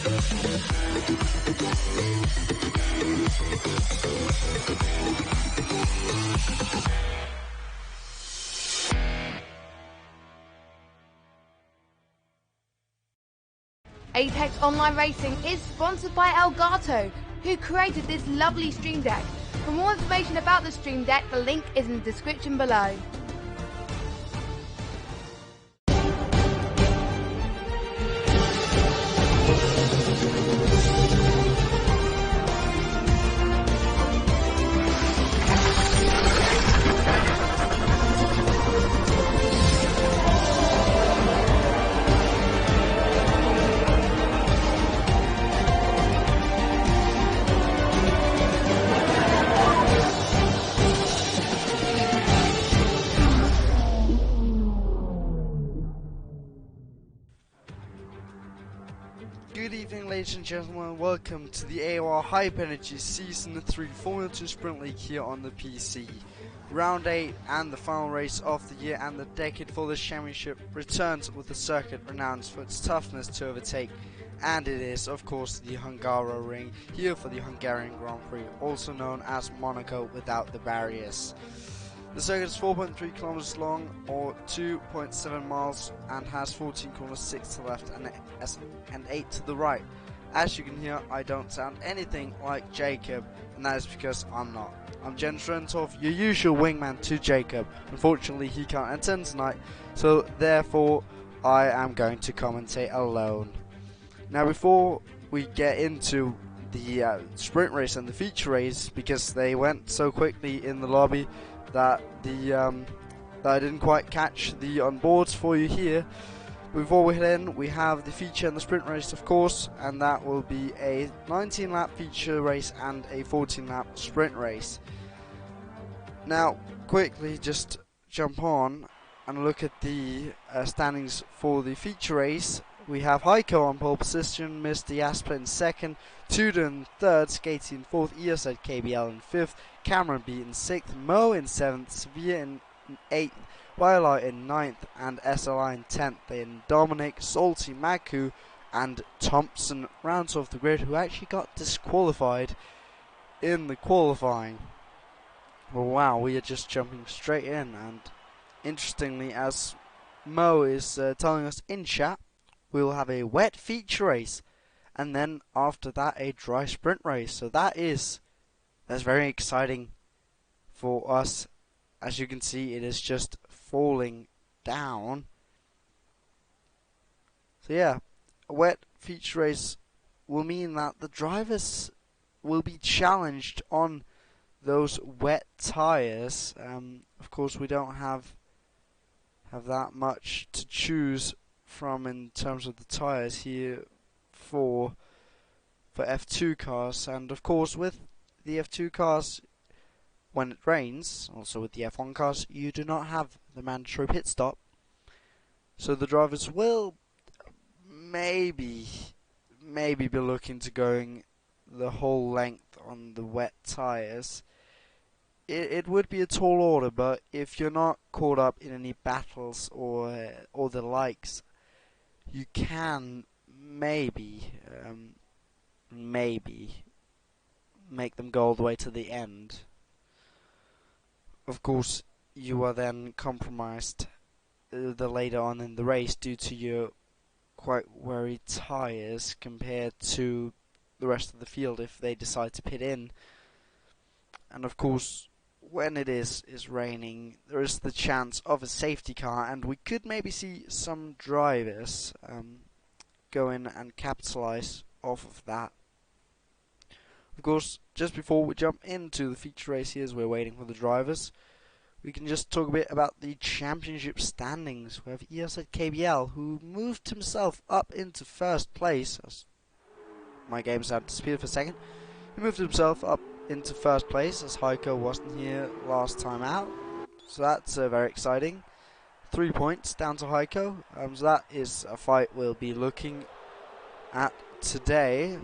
Apex Online Racing is sponsored by Elgato, who created this lovely Stream Deck. For more information about the Stream Deck, the link is in the description below. Good evening, ladies and gentlemen, welcome to the AOR Hype Energy Season 3 Formula 2 Sprint League here on the PC. Round 8 and the final race of the year and the decade for this championship returns with a circuit renowned for its toughness to overtake, and it is, of course, the Hungaroring here for the Hungarian Grand Prix, also known as Monaco without the barriers. The circuit is 4.3 kilometers long, or 2.7 miles, and has 14 corners, 6 to the left and 8 to the right. As you can hear, I don't sound anything like Jacob, and that is because I'm not. I'm Rendtorff, your usual wingman to Jacob. Unfortunately, he can't attend tonight, so therefore I am going to commentate alone. Now, before we get into the sprint race and the feature race, because they went so quickly in the lobby that I didn't quite catch the onboards for you here. Before we head in, we have the feature and the sprint race, of course, and that will be a 19 lap feature race and a 14 lap sprint race. Now, quickly just jump on and look at the standings for the feature race. We have Heiko on pole position, Mr. Jasper in second, Tudor in third, Skatey in fourth, ESZ KBL in fifth, Cameron B in sixth, Mo in seventh, Sevilla in eighth, Wyler in ninth, and SLI in 10th. Then Dominic, Salty, Maku, and Thompson rounds off the grid, who actually got disqualified in the qualifying. Well, wow, we are just jumping straight in, and interestingly, as Mo is telling us in chat, we will have a wet feature race, and then after that a dry sprint race. So that's very exciting for us. As you can see, it is just falling down. So yeah, a wet feature race will mean that the drivers will be challenged on those wet tires. Of course, we don't have that much to choose from in terms of the tires here for F2 cars, and of course with the F2 cars, when it rains, also with the F1 cars, you do not have the mandatory pit stop, so the drivers will maybe be looking to going the whole length on the wet tires. It would be a tall order, but if you're not caught up in any battles or the likes, you can maybe make them go all the way to the end. Of course, you are then compromised the later on in the race due to your quite weary tires compared to the rest of the field if they decide to pit in. And of course, when it is raining, there is the chance of a safety car, and we could maybe see some drivers go in and capitalize off of that. Of course, just before we jump into the feature race here, as we're waiting for the drivers, we can just talk a bit about the championship standings. We have ESZ KBL, who moved himself up into first place. As my game's had disappeared for a second. He moved himself up into first place, as Heiko wasn't here last time out. So that's very exciting. 3 points down to Heiko. So that is a fight we'll be looking at today.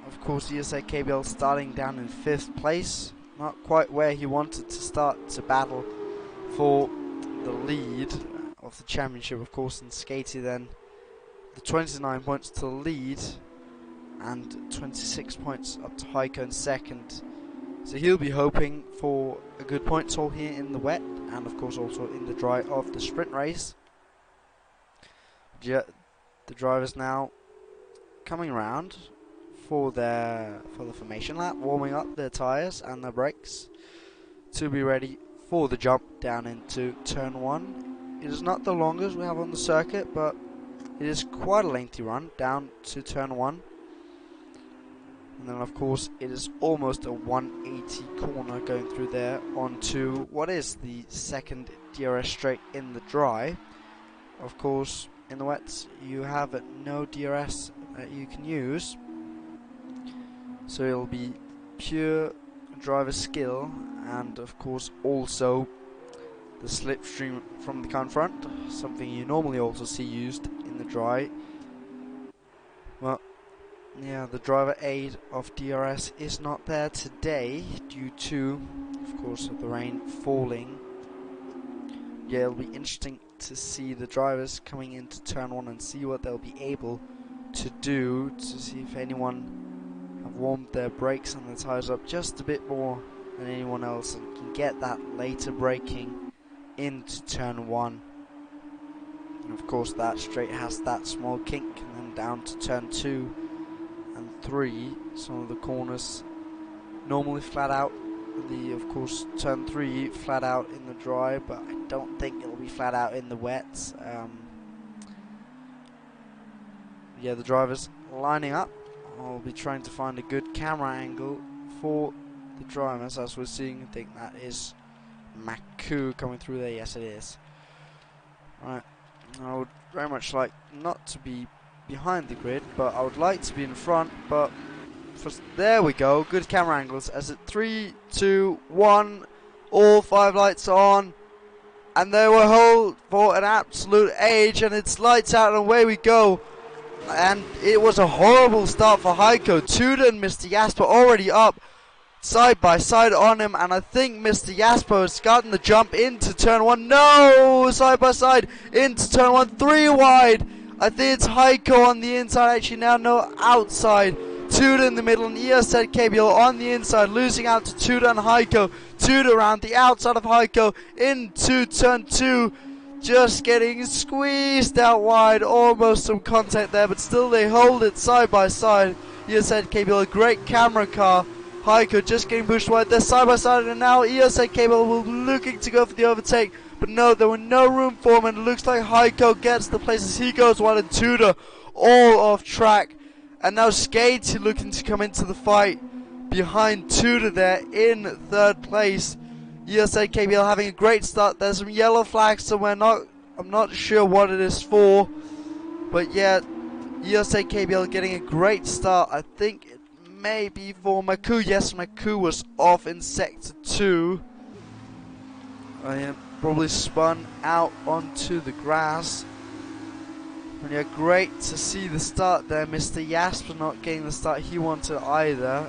Of course, ESZ KBL starting down in 5th place. Not quite where he wanted to start to battle for the lead of the championship, of course. And Skatey then the 29 points to the lead, and 26 points up to Heiko in second. So he'll be hoping for a good point haul here in the wet, and of course also in the dry of the sprint race. Yeah, the drivers now coming around for the formation lap, warming up their tyres and their brakes to be ready for the jump down into turn 1. It is not the longest we have on the circuit, but it is quite a lengthy run down to turn 1. And then of course it is almost a 180 corner going through there onto what is the second DRS straight in the dry. Of course in the wets you have no DRS that you can use, so it'll be pure driver skill, and of course also the slipstream from the car in front, something you normally also see used in the dry. Well, yeah, the driver aid of DRS is not there today due to, of course, the rain falling. Yeah, it'll be interesting to see the drivers coming into turn 1 and see what they'll be able to do, to see if anyone have warmed their brakes and their tyres up just a bit more than anyone else and can get that later braking into turn 1. And of course that straight has that small kink, and then down to turn 2 and 3, some of the corners normally flat out. Of course turn 3 flat out in the dry, but I don't think it'll be flat out in the wets. Yeah, the drivers lining up. I'll be trying to find a good camera angle for the drivers as we're seeing. I think that is Maku coming through there. Yes, it is. Right, I would very much like not to be behind the grid, but I would like to be in front. But there we go, good camera angles as it 3, 2, 1, all 5 lights on, and they will hold for an absolute age, and it's lights out and away we go. And it was a horrible start for Heiko. Tudor and Mr. Jasper already up side by side on him, and I think Mr. Jasper has gotten the jump into turn 1. No! Side by side into turn 1, 3 wide. I think it's Heiko on the inside, actually now no, outside. Tudor in the middle, and ESZ KBL on the inside, losing out to Tudor and Heiko. Tudor around the outside of Heiko into turn 2. Just getting squeezed out wide, almost some contact there, but still they hold it side by side. ESZ KBL, a great camera car. Heiko just getting pushed wide there side by side, and now ESZ KBL will be looking to go for the overtake, but no, there were no room for him, and it looks like Heiko gets the place as he goes wide, and Tudor all off track. And now Skatey looking to come into the fight behind Tudor there in 3rd place. ESA KBL having a great start. There's some yellow flags somewhere. I'm not sure what it is for, but yeah, ESA KBL getting a great start. I think it may be for Maku. Yes, Maku was off in sector 2. I am probably spun out onto the grass. And yeah, great to see the start there. Mr. Jasper not getting the start he wanted either.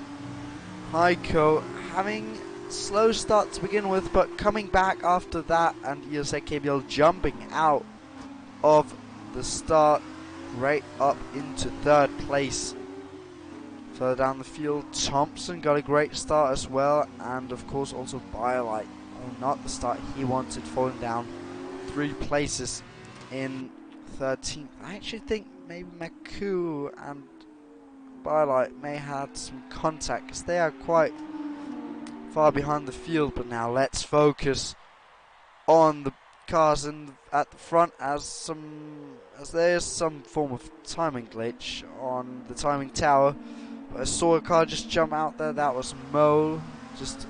Heiko having slow start to begin with, but coming back after that, and ESA KBL jumping out of the start right up into 3rd place. Further down the field, Thompson got a great start as well, and of course also Bylight, not the start he wanted, falling down 3 places in 13th. I actually think maybe Maku and Bylight may have had some contact, because they are quite far behind the field. But now let's focus on the cars at the front, as there's some form of timing glitch on the timing tower. But I saw a car just jump out there. That was Mole just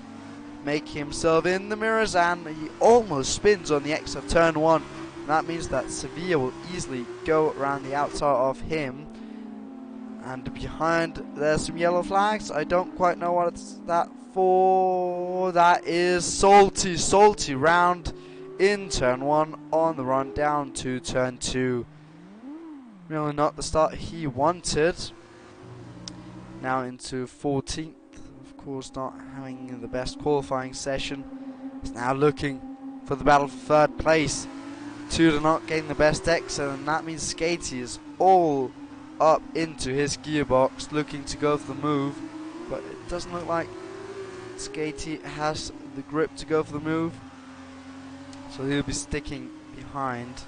making himself in the mirrors, and he almost spins on the exit of turn 1. And that means that Sevilla will easily go around the outside of him. And behind there's some yellow flags. I don't quite know what it's that for. That is Salty round in turn 1 on the run down to turn 2. Really not the start he wanted. Now into 14th. Of course not having the best qualifying session. He's now looking for the battle for 3rd place. Tudor not getting the best exit, and that means Skatey is all up into his gearbox looking to go for the move, but it doesn't look like Skatey has the grip to go for the move, so he'll be sticking behind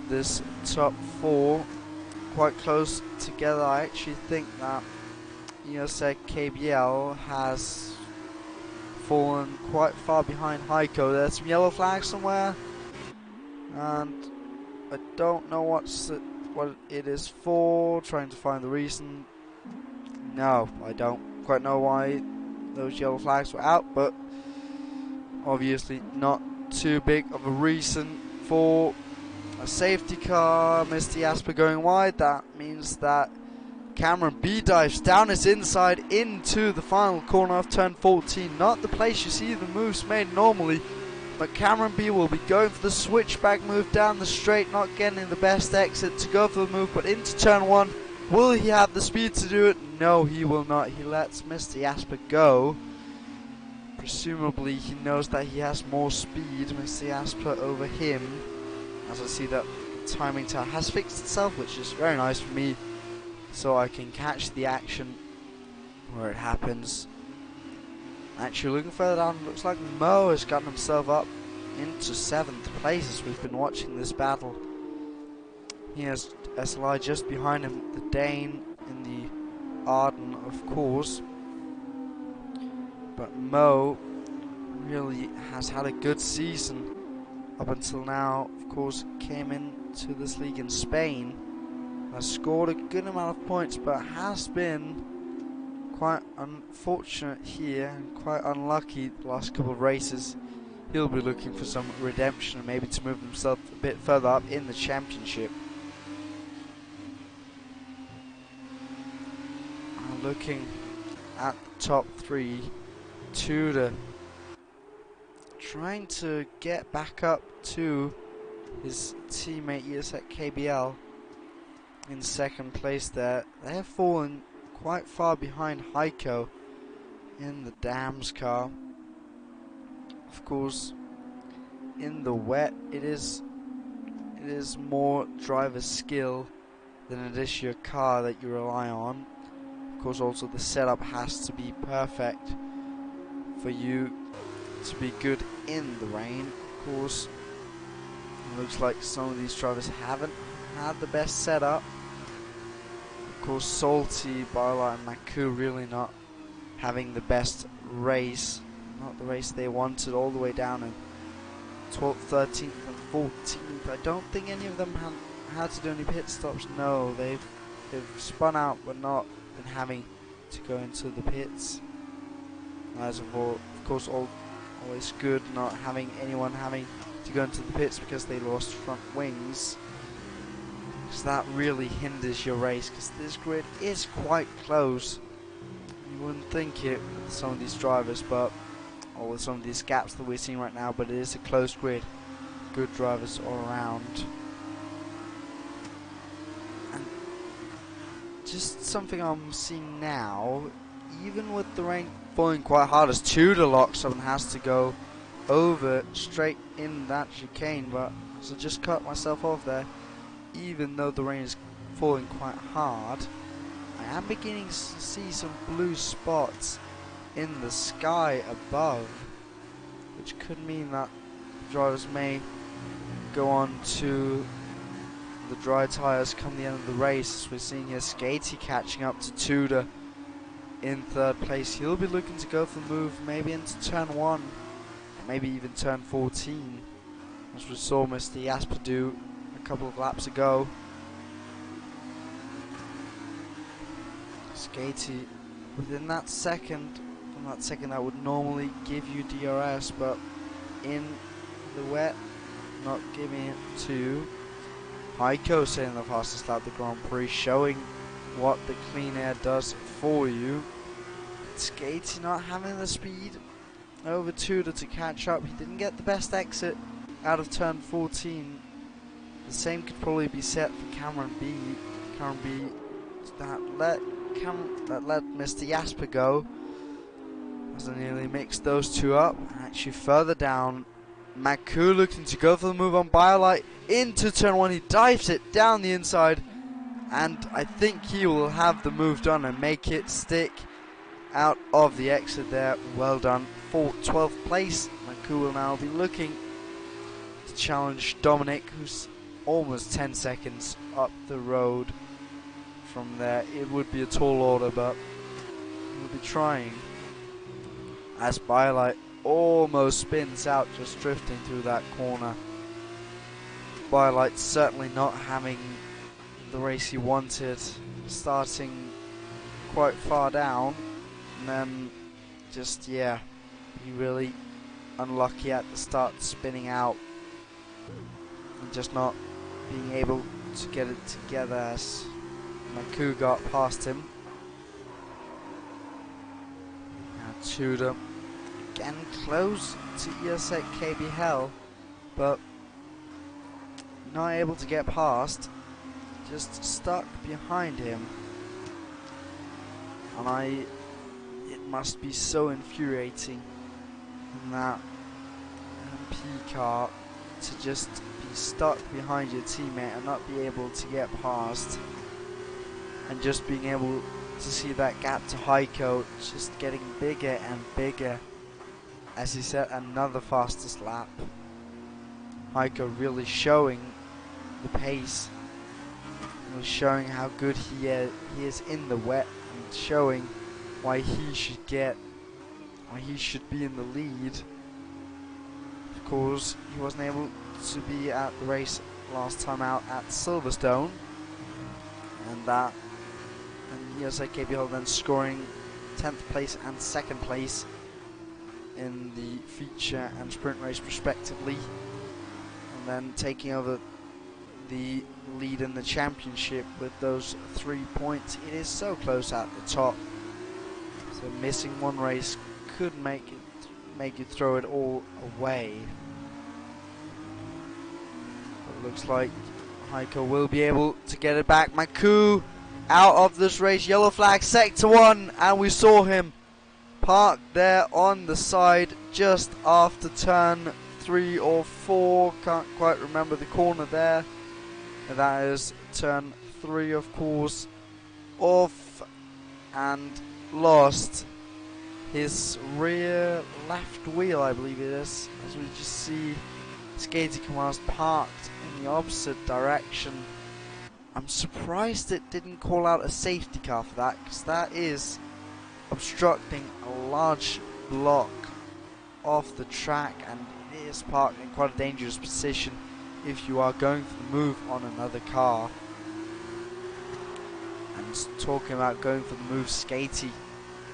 this top 4 quite close together. I actually think that ESEC KBL has fallen quite far behind Heiko. There's some yellow flags somewhere, and I don't know what it is for. Trying to find the reason. No, I don't quite know why those yellow flags were out, but obviously not too big of a reason for a safety car. Misty Asper going wide. That means that Cameron B dives down his inside into the final corner of turn 14. Not the place you see the moves made normally, but Cameron B will be going for the switchback move down the straight, not getting the best exit to go for the move, but into turn 1. Will he have the speed to do it? No, he will not. He lets Mr. Jasper go. Presumably he knows that he has more speed, Mr. Jasper, over him. As I see that timing tower has fixed itself, which is very nice for me, so I can catch the action where it happens. Actually, looking further down, looks like Mo has gotten himself up into 7th place as we've been watching this battle. He has SLI just behind him, the Dane in the Arden, of course. But Mo really has had a good season up until now. Of course, came into this league in Spain, has scored a good amount of points, but has been quite unfortunate here and quite unlucky the last couple of races. He'll be looking for some redemption and maybe to move himself a bit further up in the championship. Looking at the top 3, Tudor trying to get back up to his teammate ESEC KBL in 2nd place there. They have fallen quite far behind Heiko in the Dams car. Of course, in the wet, it is more driver skill than it is your car that you rely on. Of course, also the setup has to be perfect for you to be good in the rain. Of course, it looks like some of these drivers haven't had the best setup. Of course, Salty, Barla and Maku really not having the best race. Not the race they wanted, all the way down in 12th, 13th and 14th. I don't think any of them had to do any pit stops. No, they've spun out but not been having to go into the pits. As of course, always good not having anyone having to go into the pits because they lost front wings, because that really hinders your race, because this grid is quite close. You wouldn't think it with some of these drivers, but or with some of these gaps that we're seeing right now, but it is a close grid. Good drivers all around. And just something I'm seeing now, even with the rain falling quite hard, as Tudor locks up and has to go over straight in that chicane, but so just cut myself off there. Even though the rain is falling quite hard, I am beginning to see some blue spots in the sky above, which could mean that drivers may go on to the dry tyres come the end of the race. We're seeing here Skatey catching up to Tudor in 3rd place. He'll be looking to go for the move maybe into turn 1, maybe even turn 14, as we saw Mr. Jasper do a couple of laps ago. Skatey within that second, from that second that would normally give you DRS, but in the wet, not giving it to Heiko, saying the fastest lap of the Grand Prix, showing what the clean air does for you. Skatey not having the speed over Tudor to catch up. He didn't get the best exit out of turn 14. The same could probably be said for Cameron B. Cameron B that let Mr. Jasper go, as I nearly mixed those two up. And actually further down Maku looking to go for the move on BioLite into turn 1. He dives it down the inside, and I think he will have the move done and make it stick out of the exit there. Well done for 12th place. Maku will now be looking to challenge Dominic, who's almost 10 seconds up the road from there. It would be a tall order, but he will be trying, as BioLite almost spins out, just drifting through that corner. BioLite certainly not having the race he wanted, starting quite far down, and then just, yeah, he really unlucky at the start, spinning out and just not being able to get it together as Maku got past him. Now Tudor getting close to ESEC KB Hell, but not able to get past, just stuck behind him. And it must be so infuriating in that MP car to just be stuck behind your teammate and not be able to get past, and just being able to see that gap to Heiko just getting bigger and bigger as he set another fastest lap. Heiko really showing the pace, really showing how good he is in the wet, and showing why he should be in the lead. Of course, he wasn't able to be at the race last time out at Silverstone, and ESA KB Hall then scoring 10th place and 2nd place in the feature and sprint race respectively, and then taking over the lead in the championship with those 3 points. It is so close at the top, so missing one race could make you throw it all away. But it looks like Heiko will be able to get it back. Maku out of this race, yellow flag, sector 1, and we saw him parked there on the side just after turn 3 or 4, can't quite remember the corner there. And that is turn 3, of course, off, and lost his rear left wheel, I believe it is, as we just see Skaty Commands parked in the opposite direction. I'm surprised it didn't call out a safety car for that, because that is obstructing a large block off the track, and it is parked in quite a dangerous position if you are going for the move on another car. And talking about going for the move, Skaty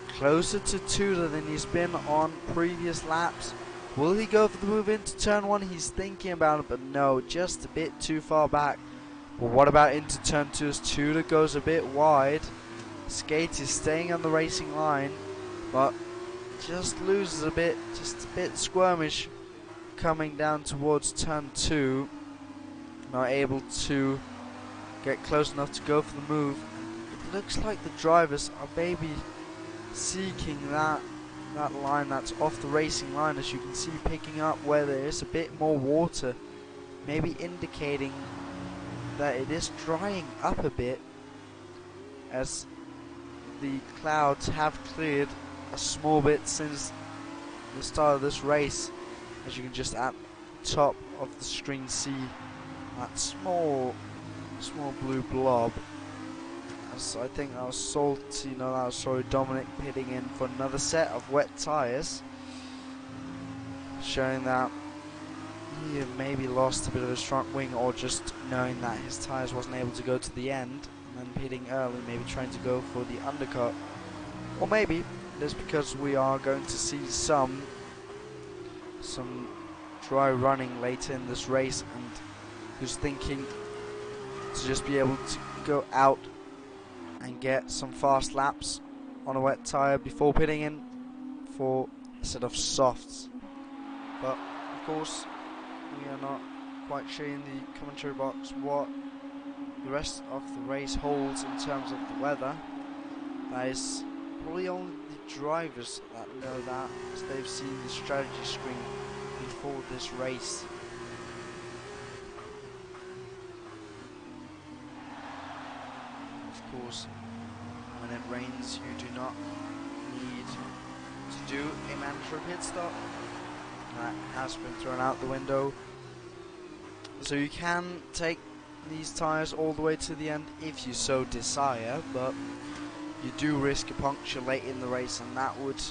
closer to Tudor than he's been on previous laps. Will he go for the move into turn 1? He's thinking about it, but no, just a bit too far back. But what about into turn 2 as Tudor goes a bit wide? Skaty is staying on the racing line, but just loses a bit, just a bit squirmish coming down towards turn 2. Not able to get close enough to go for the move. It looks like the drivers are maybe seeking that line that's off the racing line, as you can see, picking up where there is a bit more water, maybe indicating that it is drying up a bit, as the clouds have cleared a small bit since the start of this race, as you can just at the top of the screen see that small blue blob. As I think that was Salty, no, that was, sorry, Dominic pitting in for another set of wet tyres, showing that he had maybe lost a bit of his front wing, or just knowing that his tyres wasn't able to go to the end, and then pitting early, maybe trying to go for the undercut. Or maybe it is because we are going to see some dry running later in this race, and who's thinking to just be able to go out and get some fast laps on a wet tyre before pitting in for a set of softs. But of course, we are not quite sure in the commentary box what the rest of the race holds in terms of the weather. That is probably only the drivers that know that, as they've seen the strategy screen for this race. Of course, when it rains, you do not need to do a mandatory pit stop. That has been thrown out the window. So you can take these tyres all the way to the end if you so desire, but you do risk a puncture late in the race, and that would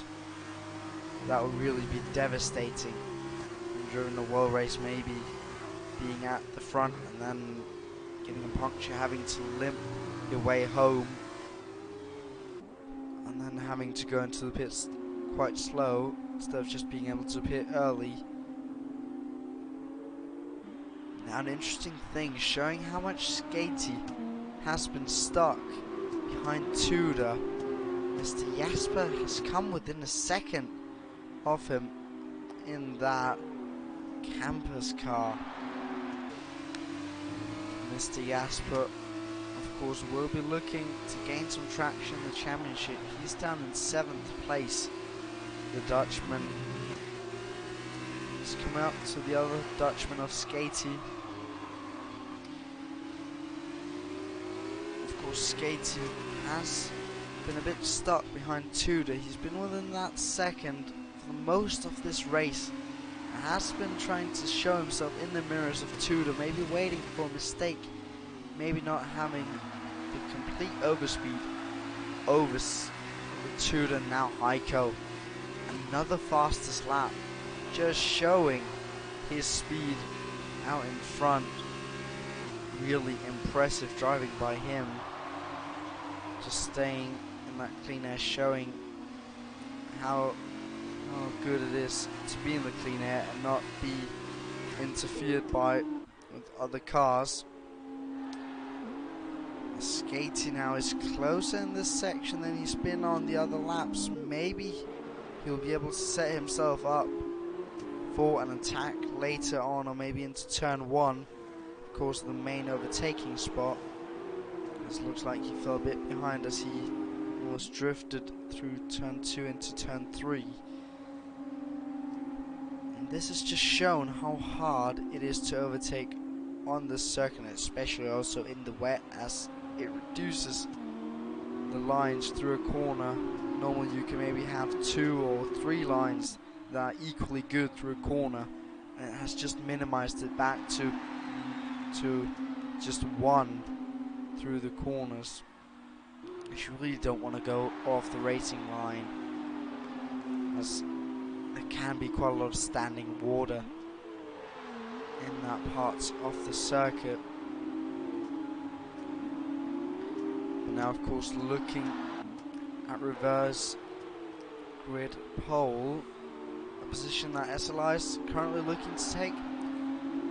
really be devastating. During a world race, maybe being at the front and then getting a puncture, having to limp your way home, and then having to go into the pits quite slow instead of just being able to pit early. Now, an interesting thing showing how much Skatey has been stuck behind Tudor. Mr. Jasper has come within a second of him in that campus car. Mr. Jasper, of course, will be looking to gain some traction in the championship. He's down in 7th place. The Dutchman is coming up to the other Dutchman of Skatey. Of course, Skatey has been a bit stuck behind Tudor. He's been within that second for most of this race. Has been trying to show himself in the mirrors of Tudor, maybe waiting for a mistake, maybe not having the complete overspeed over Tudor. Now Heiko, another fastest lap, just showing his speed out in front. Really impressive driving by him, just staying in that clean air, showing how good it is to be in the clean air and not be interfered by with other cars. Skatey now is closer in this section than he's been on the other laps. Maybe he'll be able to set himself up for an attack later on, or maybe into turn 1, of course the main overtaking spot. This looks like he fell a bit behind as he was drifted through turn 2 into turn 3. This has just shown how hard it is to overtake on this circuit, especially also in the wet, as it reduces the lines through a corner. Normally you can maybe have 2 or 3 lines that are equally good through a corner, and it has just minimized it back to just 1 through the corners. You really don't want to go off the racing line, as there can be quite a lot of standing water in that part of the circuit. But now, of course, looking at reverse grid pole, a position that SLI is currently looking to take.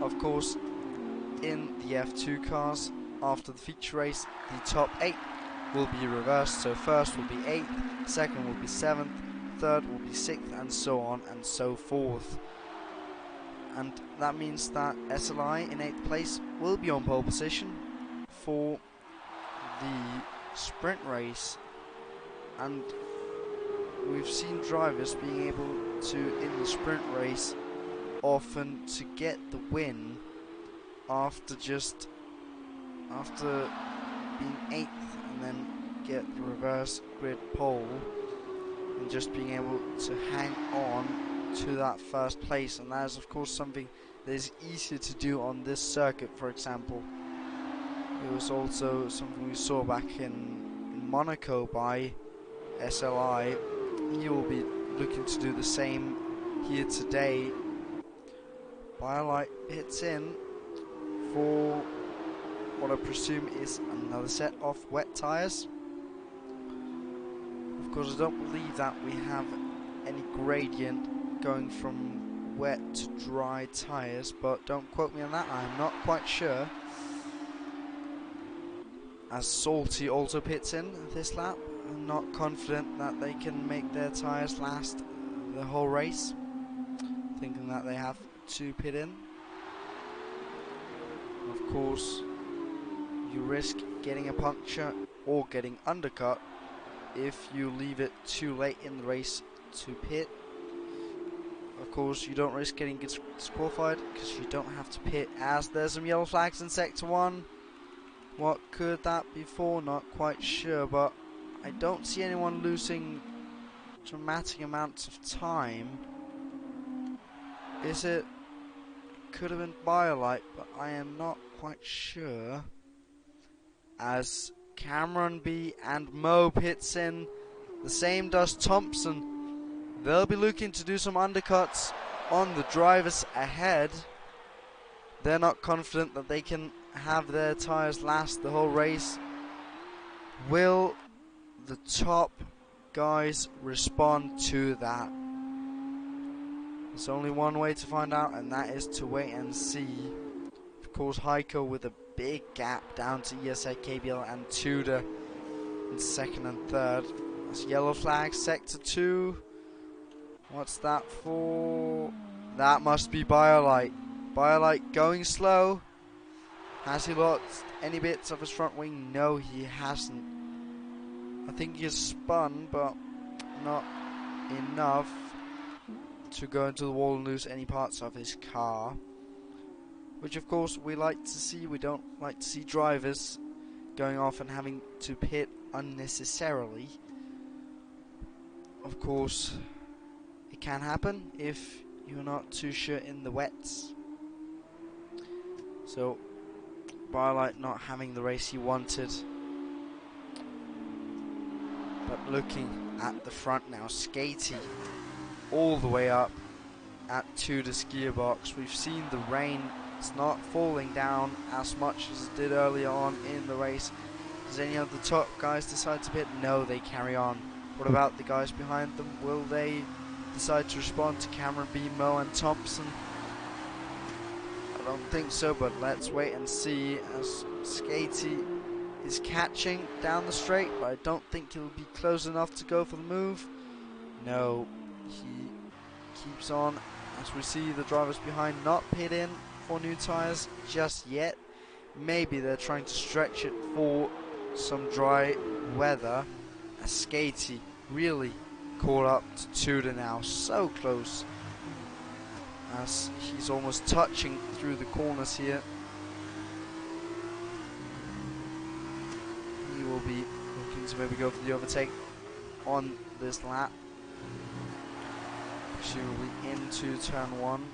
Of course, in the F2 cars, after the feature race, the top 8 will be reversed. So first will be 8th, second will be 7th, third will be 6th, and so on and so forth. And that means that SLI in 8th place will be on pole position for the sprint race. And we've seen drivers being able to, in the sprint race, often to get the win after being 8th and then get the reverse grid pole, and just being able to hang on to that first place. And that is of course something that is easier to do on this circuit. For example, it was also something we saw back in Monaco by SLI. He will be looking to do the same here today. BioLite hits in for what I presume is another set of wet tyres. Of course, I don't believe that we have any gradient going from wet to dry tyres, but don't quote me on that, I'm not quite sure. As Salty also pits in this lap, I'm not confident that they can make their tyres last the whole race, thinking that they have to pit in. Of course, you risk getting a puncture or getting undercut if you leave it too late in the race to pit. Of course, you don't risk getting disqualified because you don't have to pit, as there's some yellow flags in Sector 1. What could that be for? Not quite sure, but I don't see anyone losing dramatic amounts of time. Is it? Could have been BioLite, but I am not quite sure. As Cameron B and Mo pits in, the same does Thompson. They'll be looking to do some undercuts on the drivers ahead. They're not confident that they can have their tyres last the whole race. Will the top guys respond to that? There's only one way to find out, and that is to wait and see. Of course, Heiko with a big gap down to ESA, KBL and Tudor in second and third. That's yellow flag, Sector 2. What's that for? That must be BioLite. BioLite going slow. Has he lost any bits of his front wing? No, he hasn't. I think he has spun, but not enough to go into the wall and lose any parts of his car. Which of course we like to see. We don't like to see drivers going off and having to pit unnecessarily. Of course, it can happen if you're not too sure in the wets. So, BioLite not having the race he wanted. But looking at the front now, Skatey all the way up at Tudor's gearbox. We've seen the rain. It's not falling down as much as it did earlier on in the race. Does any of the top guys decide to pit? No, they carry on. What about the guys behind them? Will they decide to respond to Cameron B, Mo and Thompson? I don't think so, but let's wait and see, as Skatey is catching down the straight, but I don't think he'll be close enough to go for the move. No, he keeps on, as we see the drivers behind not pit in for new tyres just yet. Maybe they're trying to stretch it for some dry weather. As Skatey really caught up to Tudor now, so close, as he's almost touching through the corners here. He will be looking to maybe go for the overtake on this lap, presumably into turn 1,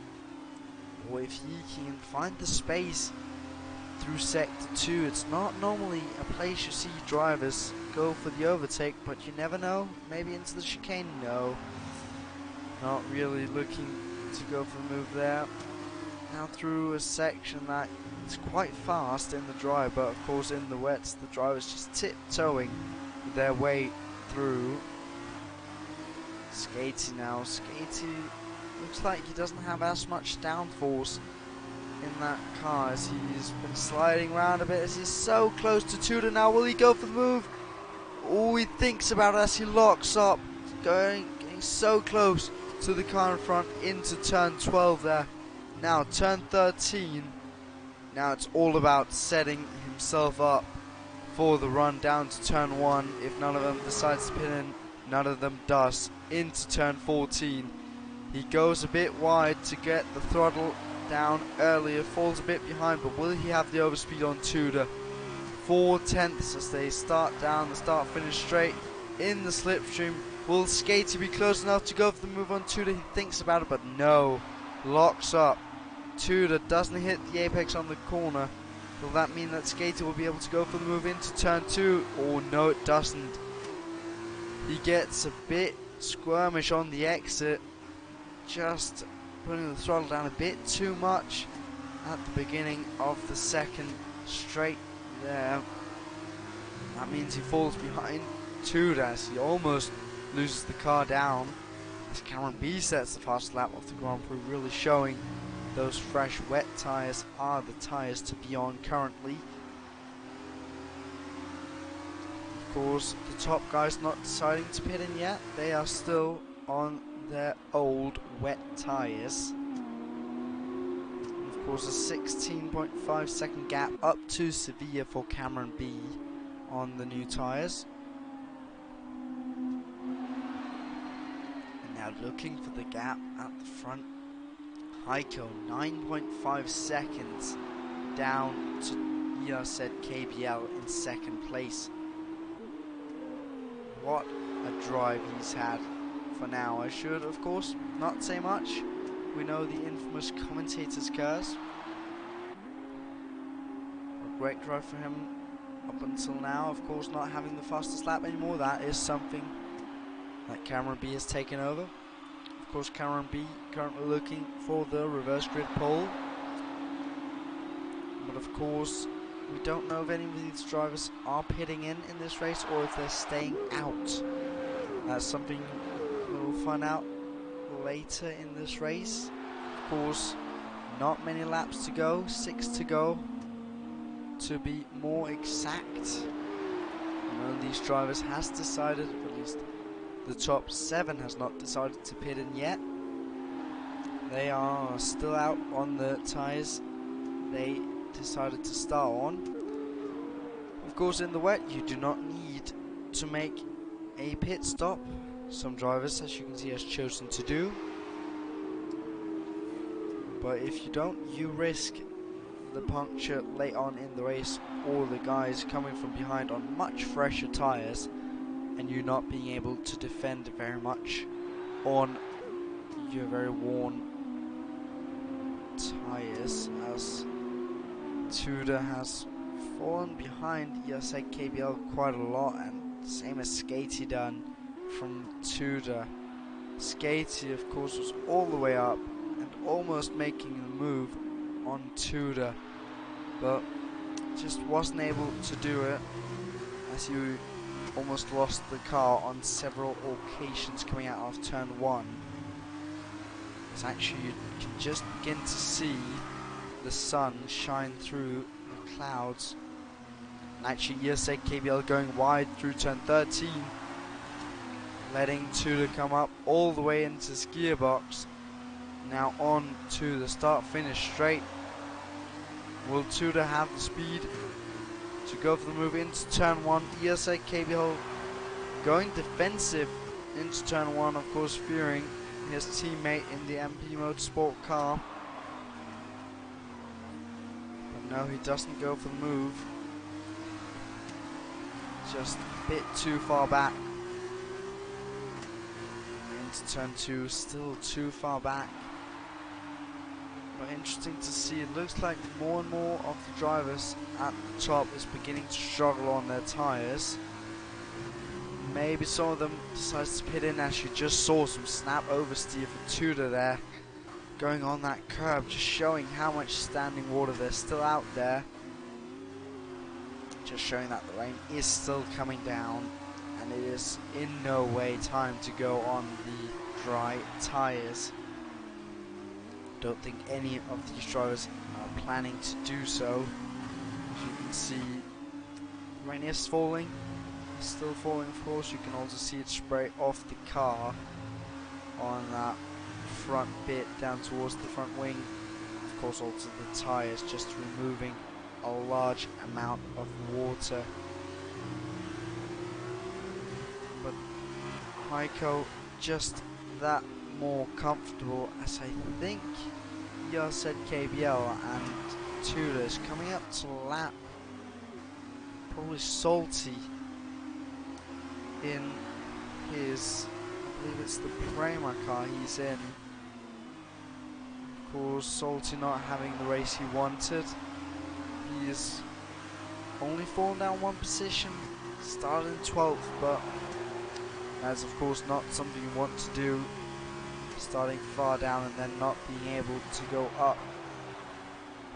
or if he can find the space through Sector 2. It's not normally a place you see drivers go for the overtake, but you never know. Maybe into the chicane. No, not really looking to go for the move there. Now through a section that is quite fast in the dry, but of course in the wets the drivers just tiptoeing their way through. Skatey now. Skatey looks like he doesn't have as much downforce in that car, as he's been sliding around a bit, as he's so close to Tudor now. Will he go for the move? Oh, he thinks about it as he locks up, getting so close to the car in front into turn 12 there. Now turn 13. Now it's all about setting himself up for the run down to turn 1. If none of them decides to pin in, none of them does. Into turn 14. He goes a bit wide to get the throttle down earlier, falls a bit behind, but will he have the overspeed on Tudor? 4/10 as they start down the start-finish straight in the slipstream. Will Skatey be close enough to go for the move on Tudor? He thinks about it, but no. Locks up. Tudor doesn't hit the apex on the corner. Will that mean that Skatey will be able to go for the move into turn 2? Oh no, it doesn't. He gets a bit squirmish on the exit, just putting the throttle down a bit too much at the beginning of the second straight there. That means he falls behind Tudor as he almost loses the car down. As Cameron B sets the fastest lap of the Grand Prix, really showing those fresh wet tyres are the tyres to be on currently. Of course, the top guys not deciding to pit in yet. They are still on their old wet tyres. Of course, a 16.5 second gap up to Sevilla for Cameron B on the new tyres. And now are looking for the gap at the front. Heiko 9.5 seconds down to ERZ KBL in second place. What a drive he's had for now. I should, of course, not say much. We know the infamous commentator's curse. A great drive for him up until now. Of course, not having the fastest lap anymore. That is something that Cameron B has taken over. Of course, Cameron B currently looking for the reverse grid pole. But of course, we don't know if any of these drivers are pitting in this race or if they're staying out. That's something we'll find out later in this race. Of course, not many laps to go, 6 to go to be more exact. One of these drivers has decided, at least the top 7 has not decided to pit in yet. They are still out on the tyres they decided to start on. Of course, in the wet you do not need to make a pit stop. Some drivers, as you can see, has chosen to do. But if you don't, you risk the puncture late on in the race, or the guys coming from behind on much fresher tyres, and you not being able to defend very much on your very worn tyres, as Tudor has fallen behind ERZ KBL quite a lot, and same as Skatey done from Tudor. Skatey, of course, was all the way up and almost making the move on Tudor, but just wasn't able to do it, as he almost lost the car on several occasions coming out of turn 1. It's actually, you can just begin to see the sun shine through the clouds. And actually, ERZ KBL going wide through turn 13, letting Tudor come up all the way into his gearbox. Now on to the start-finish straight. Will Tudor have the speed to go for the move into turn 1? ERZ KBL going defensive into turn 1, of course, fearing his teammate in the MP Motorsport car. But no, he doesn't go for the move. Just a bit too far back. Into turn 2, still too far back. But interesting to see, it looks like more and more of the drivers at the top is beginning to struggle on their tyres. Maybe some of them decides to pit in, as you just saw some snap oversteer from Tudor there, going on that curb, just showing how much standing water there's still out there. Just showing that the rain is still coming down, and it is in no way time to go on the dry tyres. Don't think any of these drivers are planning to do so. As you can see, rain is falling, still falling, of course. You can also see it spray off the car on that front bit down towards the front wing. Of course, also the tyres, just removing a large amount of water. But Heiko just that more comfortable, as I think ERZ KBL and Tudor is coming up to lap probably Salty in his, I believe it's the Prema car he's in. Of course, Salty not having the race he wanted. He's only fallen down one position, started in 12th, but that's of course not something you want to do, starting far down and then not being able to go up.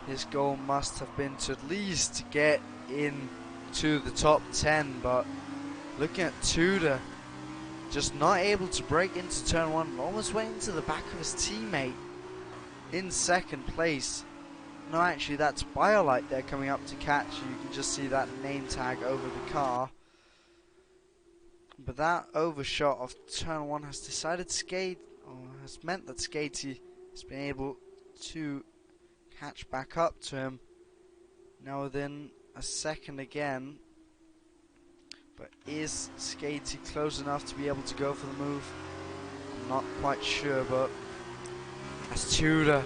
His goal must have been to at least get into the top 10, but looking at Tudor, just not able to break into turn 1, almost went into the back of his teammate in second place. No, actually that's BioLite there coming up to catch you. You can just see that name tag over the car. But that overshot of turn 1 has decided skate, or has meant that Skatey has been able to catch back up to him. Now within a second again. But is Skatey close enough to be able to go for the move? not quite sure, but as Tudor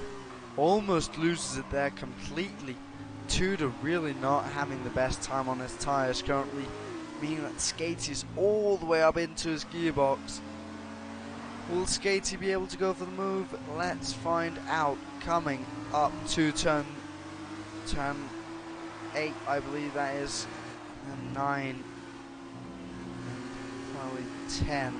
almost loses it there completely. Tudor really not having the best time on his tyres currently, meaning that Skatey's all the way up into his gearbox. Will Skatey be able to go for the move? Let's find out. Coming up to turn 8, I believe that is, and 9, probably 10,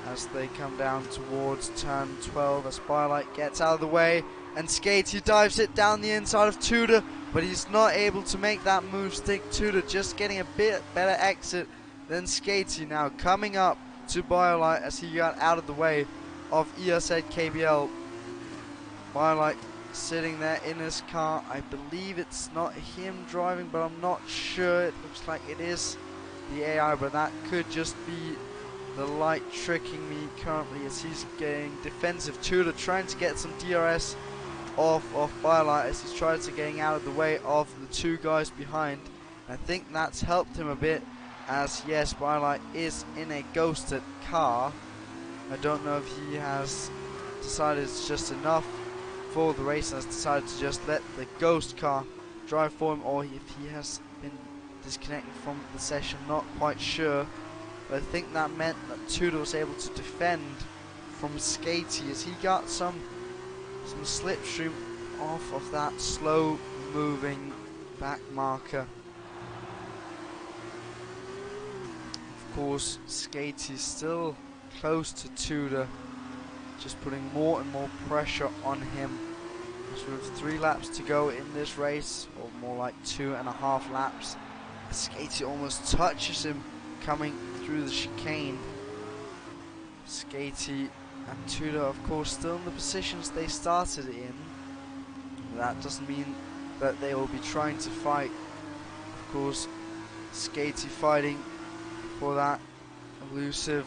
as they come down towards turn 12, as Firelight gets out of the way, and Skatey dives it down the inside of Tudor, but he's not able to make that move stick. Tudor just getting a bit better exit than Skatey now, coming up to Firelight as he got out of the way of ESZ KBL. Firelight sitting there in his car. I believe it's not him driving, but I'm not sure. It looks like it is the AI, but that could just be the light tricking me currently as he's getting defensive. Tudor trying to get some DRS off of Firelight as he's trying to getting out of the way of the two guys behind. I think that's helped him a bit, as yes, Firelight is in a ghosted car. I don't know if he has decided it's just enough for the race and has decided to just let the ghost car drive for him, or if he has been disconnected from the session, not quite sure. But I think that meant that Tudor was able to defend from Skatey as he got some slipstream off of that slow moving back marker. Of course, Skatey still close to Tudor, just putting more and more pressure on him. So with 3 laps to go in this race, or more like 2.5 laps, Skatey almost touches him coming through the chicane. Skatey and Tudor, of course, still in the positions they started in. That doesn't mean that they will be trying to fight. Of course, Skatey fighting for that elusive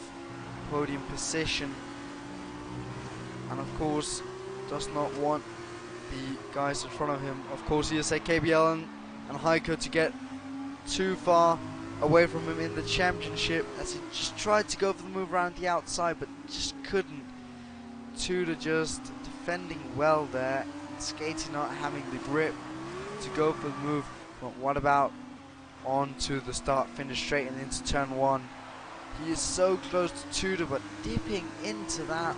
podium position, and of course does not want the guys in front of him, of course ESA KBL and Heiko, to get too far away from him in the championship, as he just tried to go for the move around the outside but just couldn't. Tudor just defending well there, and Skatey not having the grip to go for the move. But what about onto the start finish straight and into turn 1? He is so close to Tudor, but dipping into that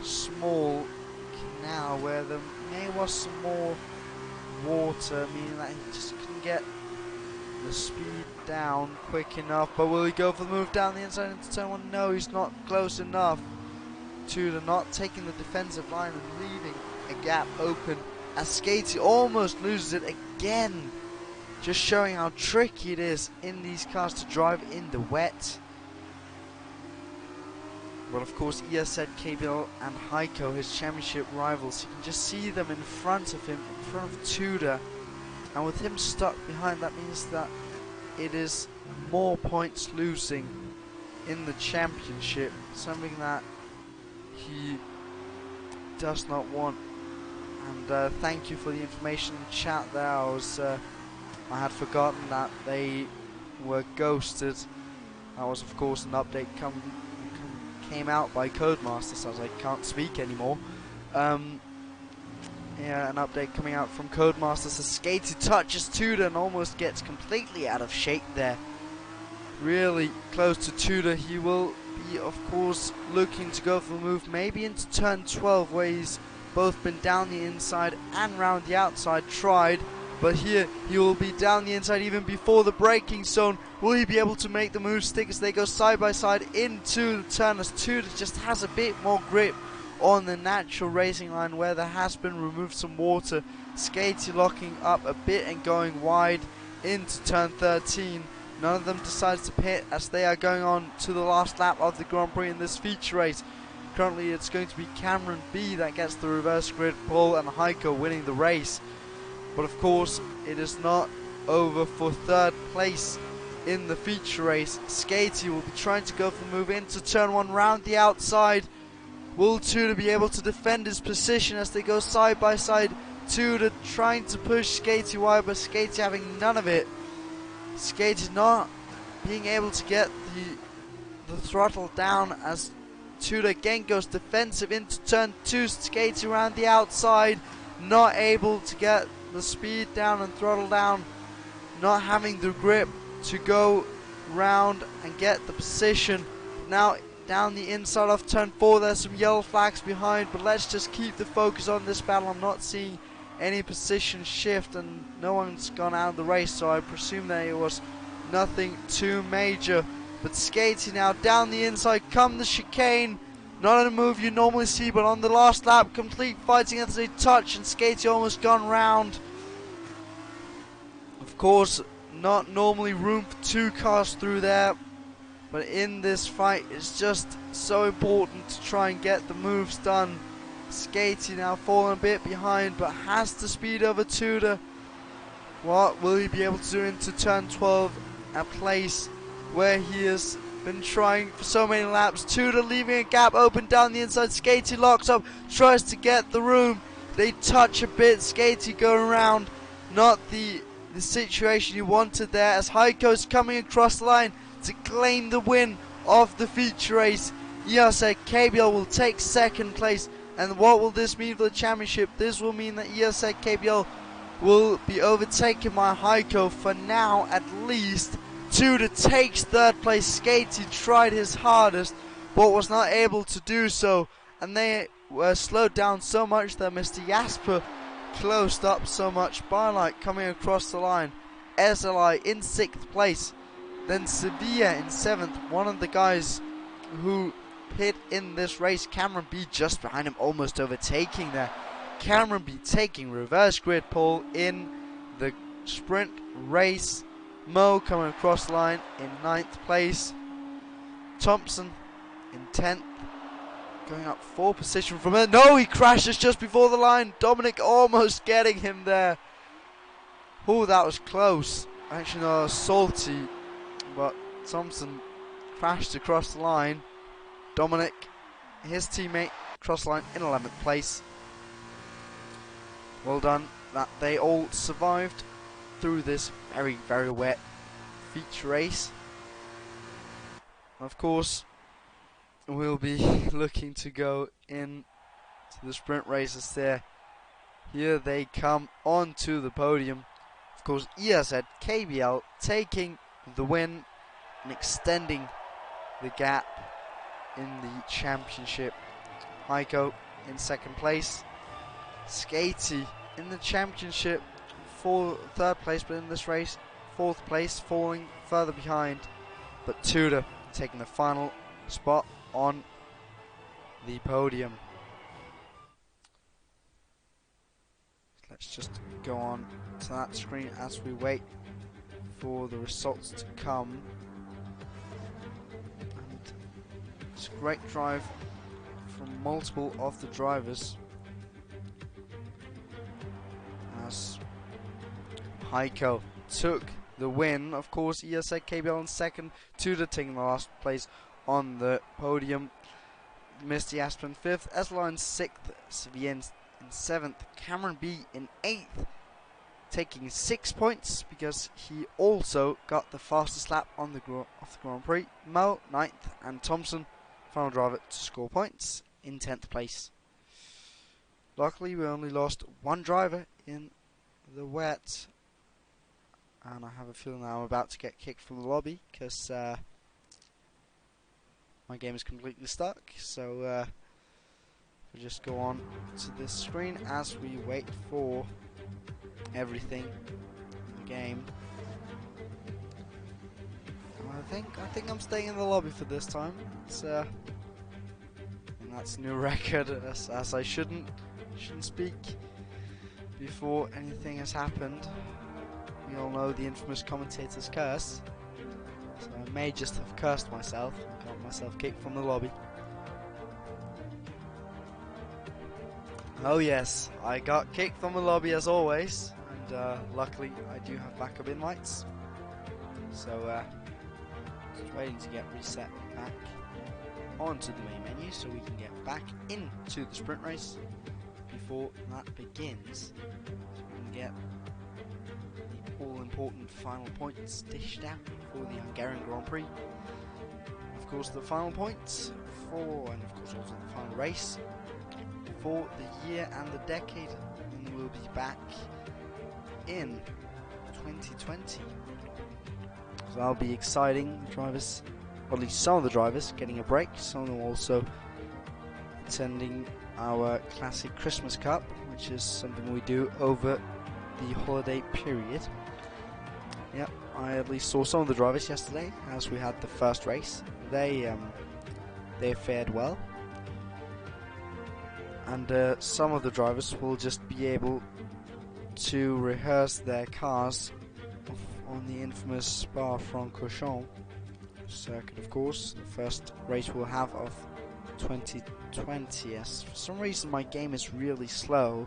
small canal where there may was some more water, meaning that he just couldn't get the speed down quick enough. But will he go for the move down the inside into turn 1? No, he's not close enough. Tudor not taking the defensive line and leaving a gap open as Skatey almost loses it again. Just showing how tricky it is in these cars to drive in the wet. Well, of course, ESZ KBL and Heiko, his championship rivals, you can just see them in front of him, in front of Tudor. And with him stuck behind, that means that it is more points losing in the championship, something that he does not want. And thank you for the information in chat there. I had forgotten that they were ghosted. That was, of course, an update came out by Codemasters, as I can't speak anymore. Yeah, an update coming out from Codemasters as Skatey touches Tudor and almost gets completely out of shape there. Really close to Tudor. He will be, of course, looking to go for the move, maybe into turn 12, where he's both been down the inside and round the outside, tried. But here, he will be down the inside even before the braking zone. Will he be able to make the move stick as they go side by side into the turn, as Tudor just has a bit more grip on the natural racing line where there has been removed some water. Skatey locking up a bit and going wide into turn 13. None of them decides to pit as they are going on to the last lap of the Grand Prix in this feature race. Currently it's going to be Cameron B that gets the reverse grid pull and Heiko winning the race. But of course, it is not over for third place in the feature race. Skatey will be trying to go for the move into turn 1 round the outside. Will Tudor be able to defend his position as they go side by side? Tudor trying to push Skatey wide, but Skatey having none of it. Skatey not being able to get the throttle down as Tudor again goes defensive into turn 2, skating around the outside, not able to get the speed down and throttle down, not having the grip to go round and get the position. Now down the inside of turn 4, there's some yellow flags behind, but let's just keep the focus on this battle. I'm not seeing any position shift and no one's gone out of the race, so I presume that it was nothing too major. But skating now down the inside, come the chicane. Not a move you normally see, but on the last lap, complete fighting as they touch, and skating almost gone round. Of course, not normally room for 2 cars through there, but in this fight it's just so important to try and get the moves done. Skating now falling a bit behind, but has the speed over Tudor. What will he be able to do into turn 12, a place where he has been trying for so many laps? Tudor leaving a gap open down the inside. Skating locks up, tries to get the room. They touch a bit. Skating going around, not the situation he wanted there, as Heiko's coming across the line to claim the win of the feature race. ESA KBL will take 2nd place. And what will this mean for the championship? This will mean that ESA KBL will be overtaken by Heiko for now at least. Tudor takes 3rd place. Skating tried his hardest but was not able to do so, and they were slowed down so much that Mr. Jasper closed up so much. Barlight coming across the line. SLI in 6th place. Then Sevilla in 7th. One of the guys who pit in this race, Cameron B, just behind him, almost overtaking there. Cameron B taking reverse grid pole in the sprint race. Mo coming across the line in 9th place. Thompson in 10th, going up 4 position from it. No, he crashes just before the line. Dominic almost getting him there. Oh, that was close. Actually, no, salty, but Thompson crashed across the line. Dominic, his teammate, cross line in 11th place. Well done that they all survived through this very, very wet feature race. Of course, we'll be looking to go in to the sprint races there. Here they come onto the podium. Of course, ESZ KBL taking the win and extending the gap in the championship. Heiko in 2nd place. Skatey in the championship for 3rd place, but in this race 4th place, falling further behind. But Tudor taking the final spot on the podium. Let's just go on to that screen as we wait for the results to come. And it's a great drive from multiple of the drivers, as Heiko took the win. Of course, ESA KBL in 2nd, Tudor taking the last place on the podium. Misty Aspen 5th, Esla in 6th, Sevilla in 7th, Cameron B in 8th, taking 6 points because he also got the fastest lap on the Grand Prix. Mo 9th, and Thompson, final driver to score points, in 10th place. Luckily, we only lost 1 driver in the wet, and I have a feeling that I'm about to get kicked from the lobby because my game is completely stuck. So we'll just go on to this screen as we wait for everything in the game. And I think I'm staying in the lobby for this time. It's and that's a new record, as I shouldn't speak before anything has happened. We all know the infamous commentator's curse, so I may just have cursed myself and got myself kicked from the lobby. Oh yes, I got kicked from the lobby as always, and luckily I do have backup invites, so just waiting to get reset back onto the main menu so we can get back into the sprint race before that begins, so we can get the all-important final points dished out for the Hungarian Grand Prix. Of course, the final points for, and of course also the final race for the year and the decade, and we'll be back in 2020. So that'll be exciting. The drivers, or at least some of the drivers, getting a break. Some of them also attending our classic Christmas Cup, which is something we do over the holiday period. Yep, I at least saw some of the drivers yesterday as we had the first race. They fared well, and some of the drivers will just be able to rehearse their cars on the infamous Spa-Francorchamps circuit, of course, the first race we'll have of 2020. Yes, for some reason my game is really slow,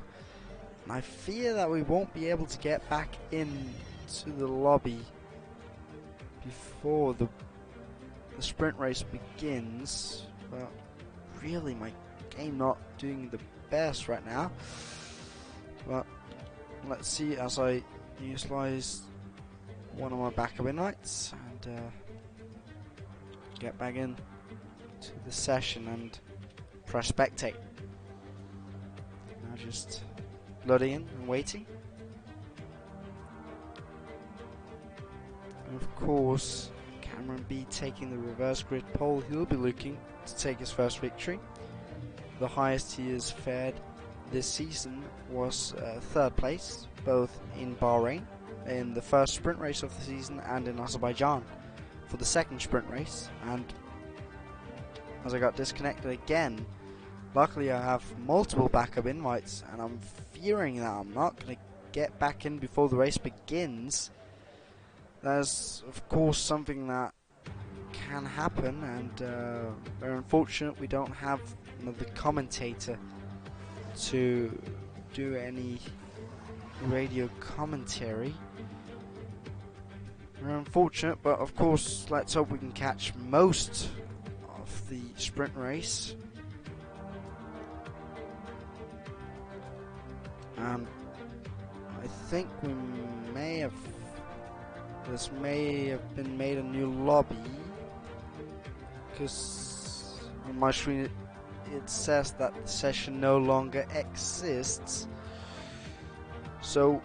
and I fear that we won't be able to get back into the lobby before the sprint race begins. But really, my game not doing the best right now. But let's see as I utilize one of my backup invites and get back in to the session and press spectate. Now just loading in and waiting. And of course, Cameron B taking the reverse grid pole. He'll be looking to take his first victory. The highest he has fared this season was third place, both in Bahrain in the first sprint race of the season and in Azerbaijan for the second sprint race. And as I got disconnected again, luckily I have multiple backup invites, and I'm fearing that I'm not going to get back in before the race begins. There's of course something that can happen, and very unfortunate we don't have another commentator to do any radio commentary. Very unfortunate, but of course let's hope we can catch most of the sprint race. I think we may have, this may have been made a new lobby, because on my screen it says that the session no longer exists. So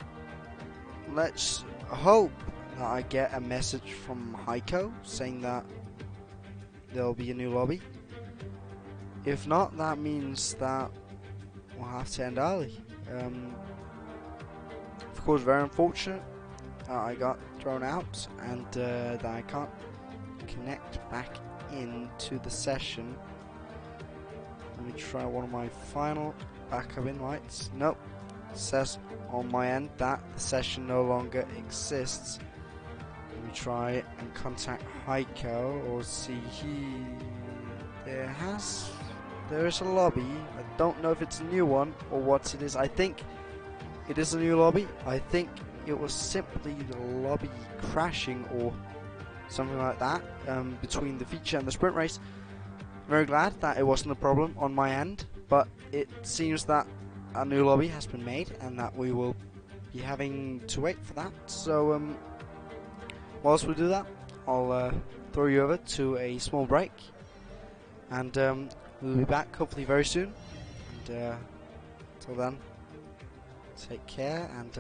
let's hope that I get a message from Heiko saying that there'll be a new lobby. If not, that means that we'll have to end early. Of course, very unfortunate I got thrown out, and that I can't connect back into the session. Let me try one of my final backup invites. Nope, it says on my end that the session no longer exists. Let me try and contact Heiko or see there is a lobby. I don't know if it's a new one or what it is. I think it is a new lobby. I think it was simply the lobby crashing or something like that between the feature and the sprint race. Very glad that it wasn't a problem on my end, but it seems that a new lobby has been made and that we will be having to wait for that. So whilst we do that, I'll throw you over to a small break, and we'll be back hopefully very soon. And till then, take care, and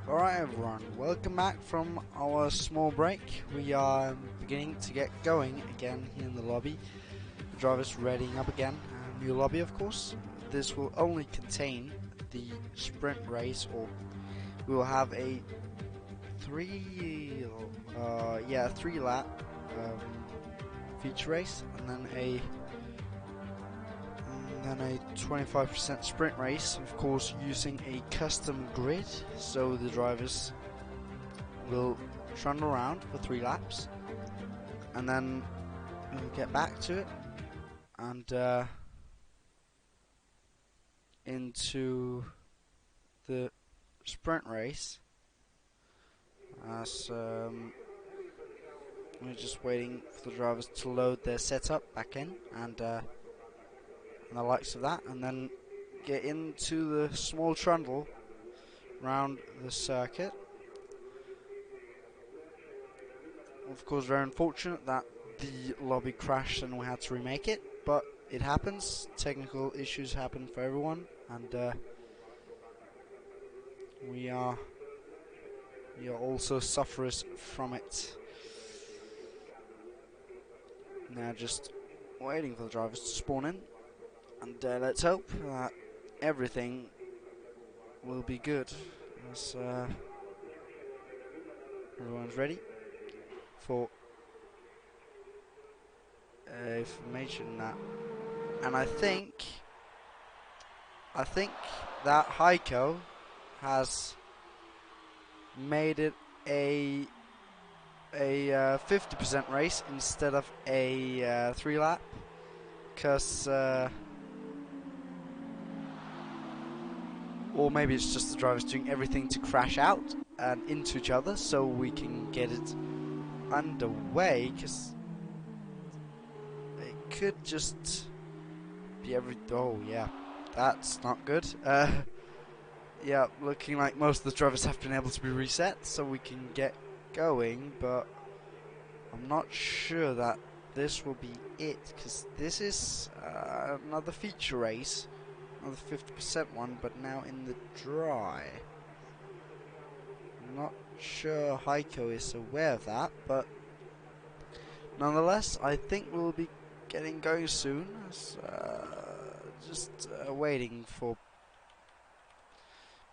Alright everyone, welcome back from our small break. We are beginning to get going again here in the lobby. The driver's readying up again. A new lobby, of course. This will only contain the sprint race, or we will have a three lap feature race, and then a 25% sprint race, of course using a custom grid, so the drivers will trundle around for 3 laps and then we'll get back to it and into the sprint race. As we're just waiting for the drivers to load their setup back in and the likes of that, and then get into the small trundle round the circuit. Of course, very unfortunate that the lobby crashed and we had to remake it, but it happens. Technical issues happen for everyone, and we are also sufferers from it. Now just waiting for the drivers to spawn in. And let's hope that everything will be good, as everyone's ready for information that. And I think that Heiko has made it a 50% race instead of a 3 lap, because or maybe it's just the drivers doing everything to crash out and into each other so we can get it underway, because it could just be oh yeah, that's not good. Yeah, looking like most of the drivers have been able to be reset so we can get going, but I'm not sure that this will be it, because this is another feature race. Another 50% one, but now in the dry. I'm not sure Heiko is aware of that, but nonetheless, I think we'll be getting going soon. Just waiting for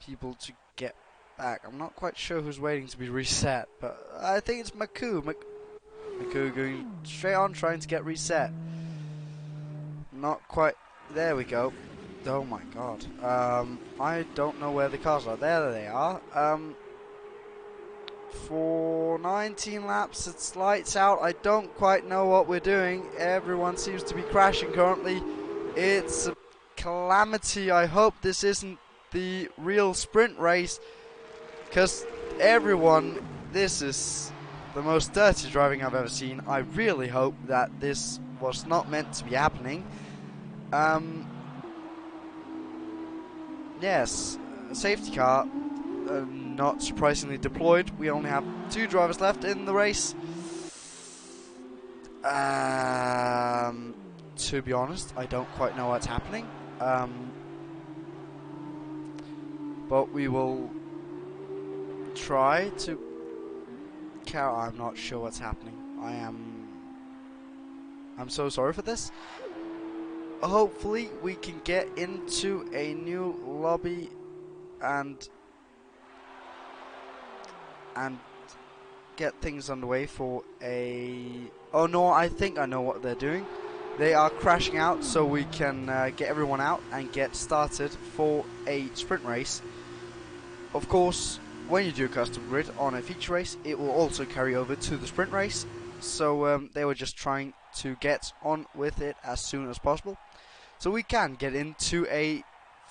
people to get back. I'm not quite sure who's waiting to be reset, but I think it's Maku. Maku going straight on, trying to get reset. Not quite. There we go. Oh my god. I don't know where the cars are. There they are. For 19 laps, it's lights out. I don't quite know what we're doing. Everyone seems to be crashing currently. It's a calamity. I hope this isn't the real sprint race, because this is the most dirty driving I've ever seen. I really hope that this was not meant to be happening. Yes, safety car, not surprisingly deployed. We only have 2 drivers left in the race. To be honest, I don't quite know what's happening. But we will try to I'm not sure what's happening. I'm so sorry for this. Hopefully we can get into a new lobby and get things underway for a... Oh no, I think I know what they're doing. They are crashing out so we can get everyone out and get started for a sprint race. Of course, when you do a custom grid on a feature race, it will also carry over to the sprint race. So they were just trying to get on with it as soon as possible, so we can get into a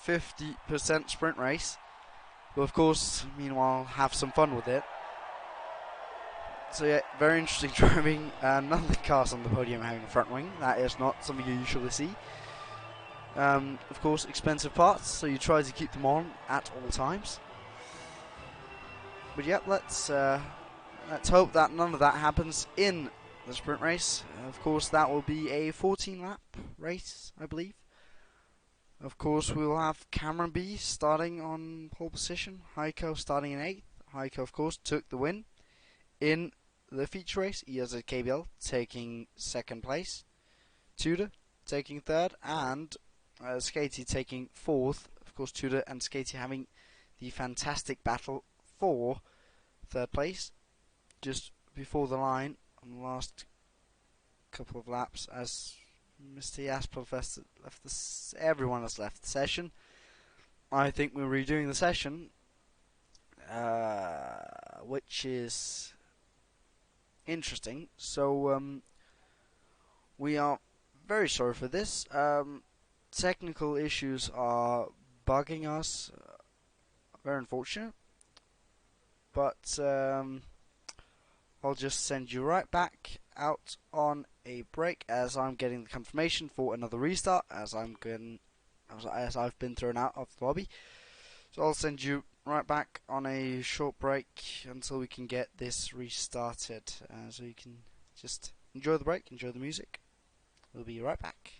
50% sprint race. But of course, meanwhile, have some fun with it. So yeah, very interesting driving. None of the cars on the podium having a front wing. That is not something you usually see. Of course, expensive parts, so you try to keep them on at all times. But yeah, let's hope that none of that happens in the sprint race. Of course, that will be a 14-lap race, I believe. Of course, we will have Cameron B starting on pole position, Heiko starting in 8th, Heiko, of course, took the win in the feature race. He has a KBL taking second place, Tudor taking third, and Skatey taking fourth. Of course, Tudor and Skatey having the fantastic battle for third place just before the line on the last couple of laps, as Mr. Jasper left everyone has left the session. I think we're redoing the session, which is interesting. So we are very sorry for this. Technical issues are bugging us. Very unfortunate. But I'll just send you right back out on a break as I'm getting the confirmation for another restart, as I've been thrown out of the lobby. So I'll send you right back on a short break until we can get this restarted, so you can just enjoy the break, enjoy the music. We'll be right back.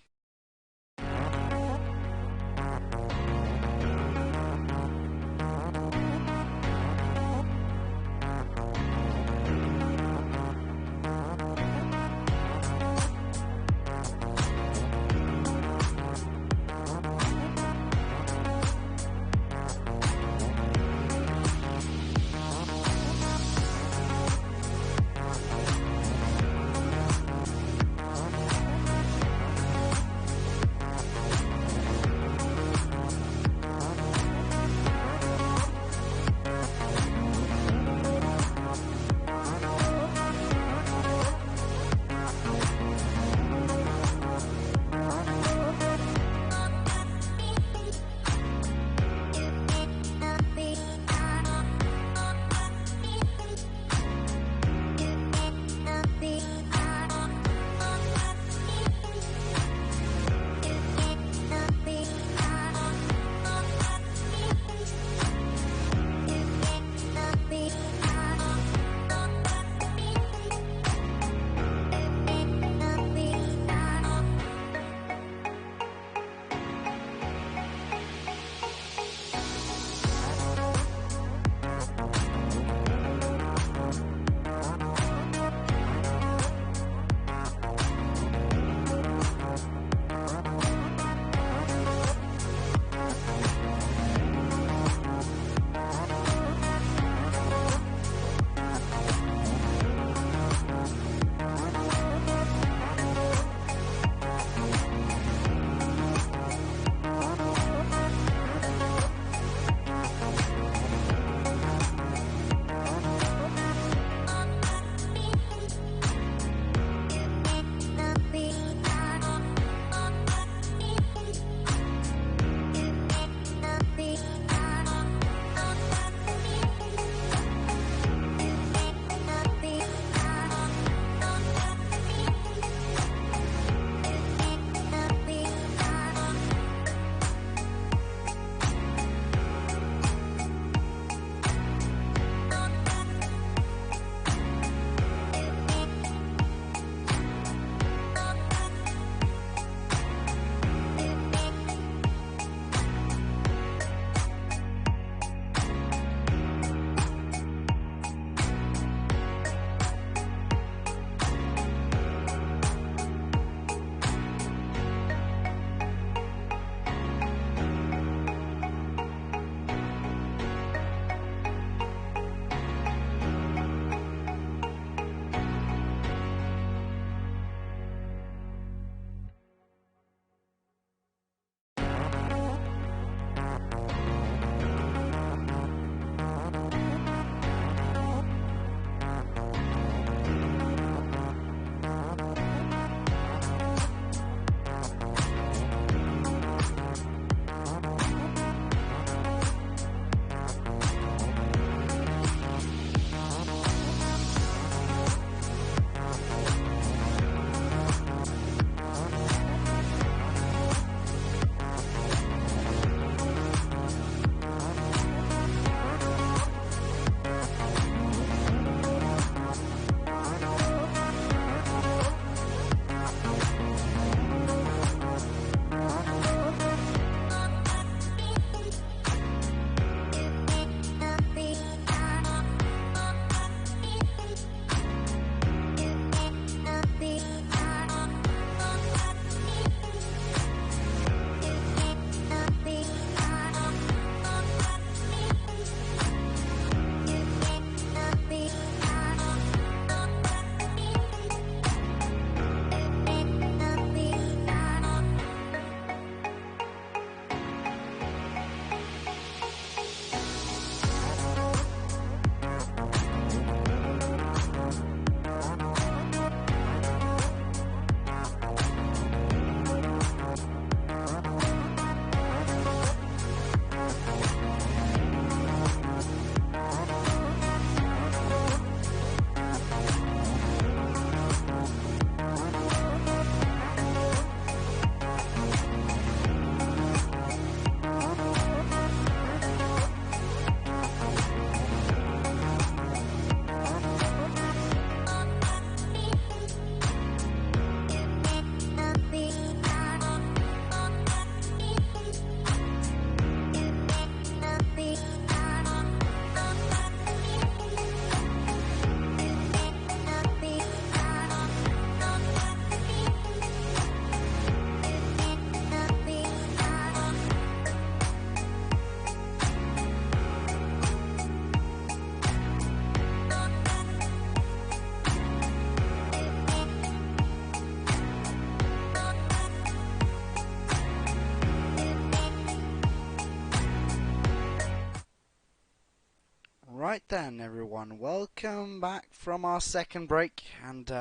Right then, everyone, welcome back from our second break, and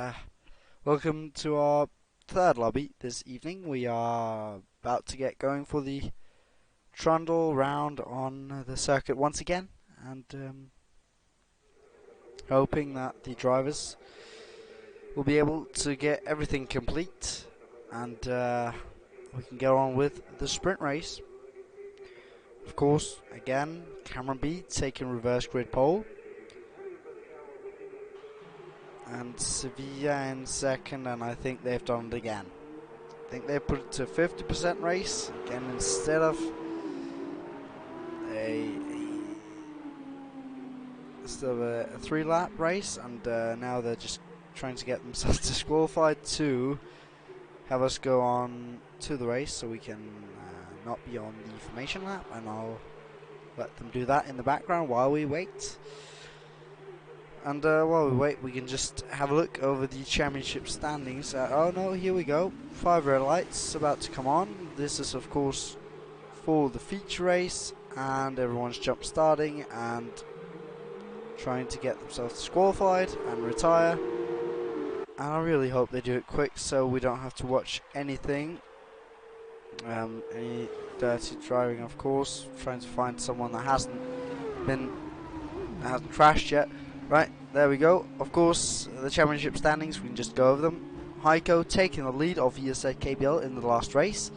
welcome to our third lobby this evening. We are about to get going for the trundle round on the circuit once again, and hoping that the drivers will be able to get everything complete, and we can go on with the sprint race. Of course, again, Cameron B taking reverse grid pole. And Sevilla in second, and I think they've done it again. I think they put it to 50% race again instead of a 3-lap race, and now they're just trying to get themselves disqualified to have us go on to the race so we can not be on the formation lap, and I'll let them do that in the background while we wait. And while we wait, we can just have a look over the championship standings. Oh no, here we go. 5 red lights about to come on. This is, of course, for the feature race, and everyone's jump starting and trying to get themselves disqualified and retire. And I really hope they do it quick so we don't have to watch anything. Any dirty driving, of course. Trying to find someone that hasn't crashed yet. Right, there we go. Of course, the championship standings, we can just go over them. Heiko taking the lead of ESZ KBL in the last race.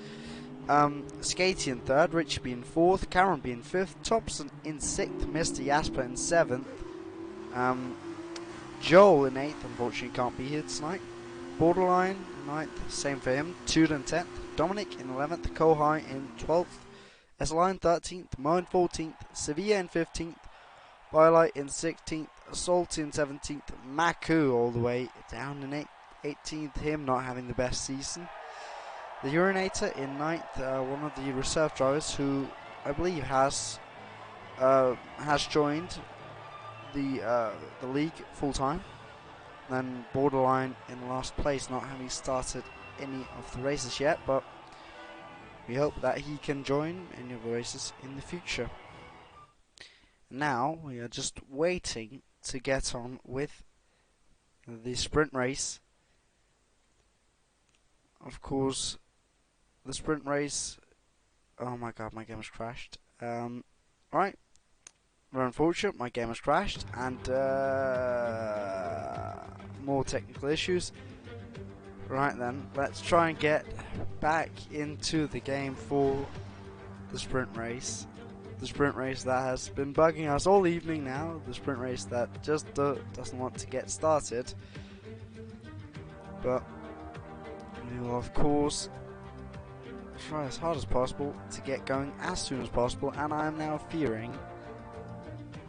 Skatey in third, Richie being fourth, Cameron being fifth, Thompson in sixth, Mr. Jasper in seventh. Joel in eighth, unfortunately can't be here tonight. Borderline in ninth, same for him. Tudor in 10th, Dominic in 11th, Kohai in 12th, Esline 13th, Mo in 14th, Sevilla in 15th, Twilight in 16th, Salty in 17th, Maku all the way down in 18th, him not having the best season. The Urinator in 9th, one of the reserve drivers who I believe has joined the league full time. Then Borderline in last place, not having started any of the races yet, but we hope that he can join any of the races in the future. Now we are just waiting to get on with the sprint race. Of course, the sprint race. Oh my god, my game has crashed. Right, very unfortunate, my game has crashed, and more technical issues. Right then, let's try and get back into the game for the sprint race. The sprint race that has been bugging us all evening now. The sprint race that just doesn't want to get started. But we will, of course, try as hard as possible to get going as soon as possible. And I am now fearing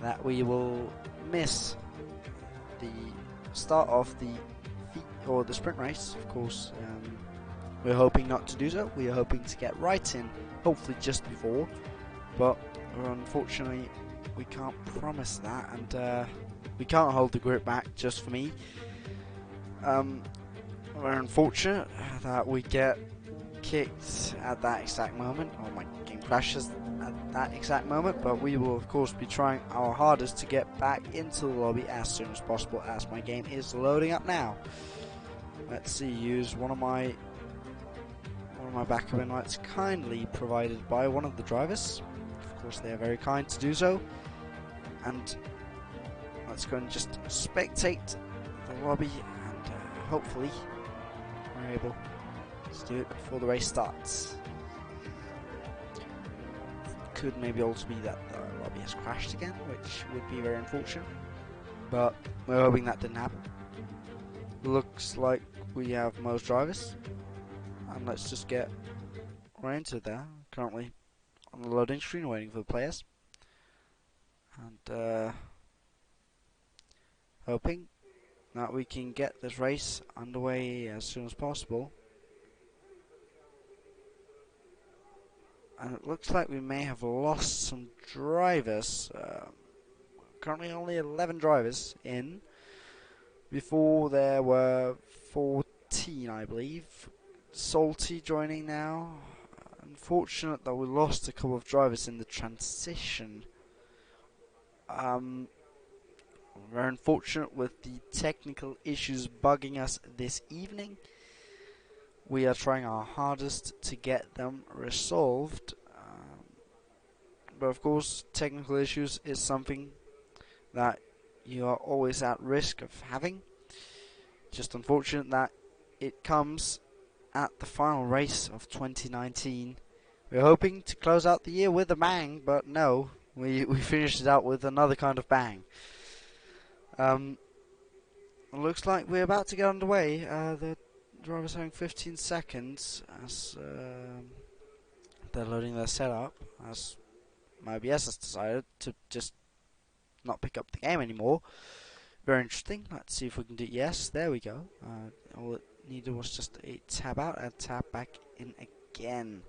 that we will miss the start of the sprint race. Of course, we're hoping not to do so. We are hoping to get right in, hopefully just before. But unfortunately, we can't promise that, and we can't hold the grip back just for me. We're unfortunate that we get kicked at that exact moment, or my game crashes at that exact moment, but we will of course be trying our hardest to get back into the lobby as soon as possible, as my game is loading up now. Let's see, use one of my backup invites kindly provided by one of the drivers. Of course, they are very kind to do so. And let's go and just spectate the lobby, and hopefully we're able to do it before the race starts. Could maybe also be that the lobby has crashed again, which would be very unfortunate. But we're hoping that didn't happen. Looks like we have most drivers, and let's just get right into there. Currently on the loading screen waiting for the players, and hoping that we can get this race underway as soon as possible. And it looks like we may have lost some drivers. Currently only 11 drivers in. Before there were 14, I believe. Salty joining now. Unfortunate that we lost a couple of drivers in the transition. Very unfortunate with the technical issues bugging us this evening. We are trying our hardest to get them resolved. But of course, technical issues is something that you are always at risk of having. Just unfortunate that it comes at the final race of 2019. We're hoping to close out the year with a bang, but no, we finished it out with another kind of bang. Looks like we're about to get underway. The driver's having 15 seconds as they're loading their setup, as my OBS has decided to just not pick up the game anymore. Very interesting. Let's see if we can do it. Yes, there we go. All it needed was just a tab out and tab back in again.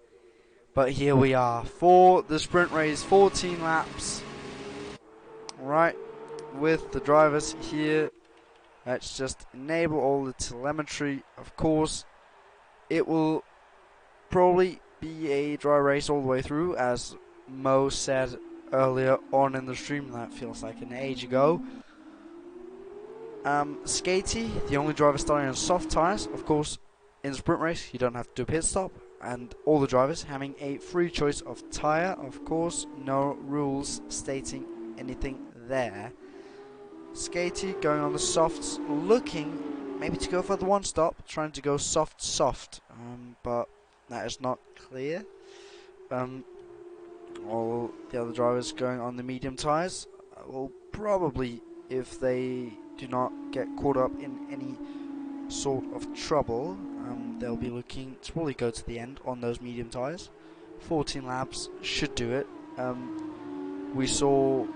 But here we are for the sprint race, 14 laps. Right, with the drivers here. Let's just enable all the telemetry. Of course, it will probably be a dry race all the way through, as Mo said earlier on in the stream. That feels like an age ago. Skatey, the only driver starting on soft tyres. Of course, in the sprint race, you don't have to do a pit stop. And all the drivers having a free choice of tyre. Of course, no rules stating anything there. Skatey going on the softs, looking maybe to go for the one stop, trying to go soft, but that is not clear. All the other drivers going on the medium tyres will probably, if they do not get caught up in any sort of trouble, they'll be looking to probably go to the end on those medium tyres. 14 laps should do it. We saw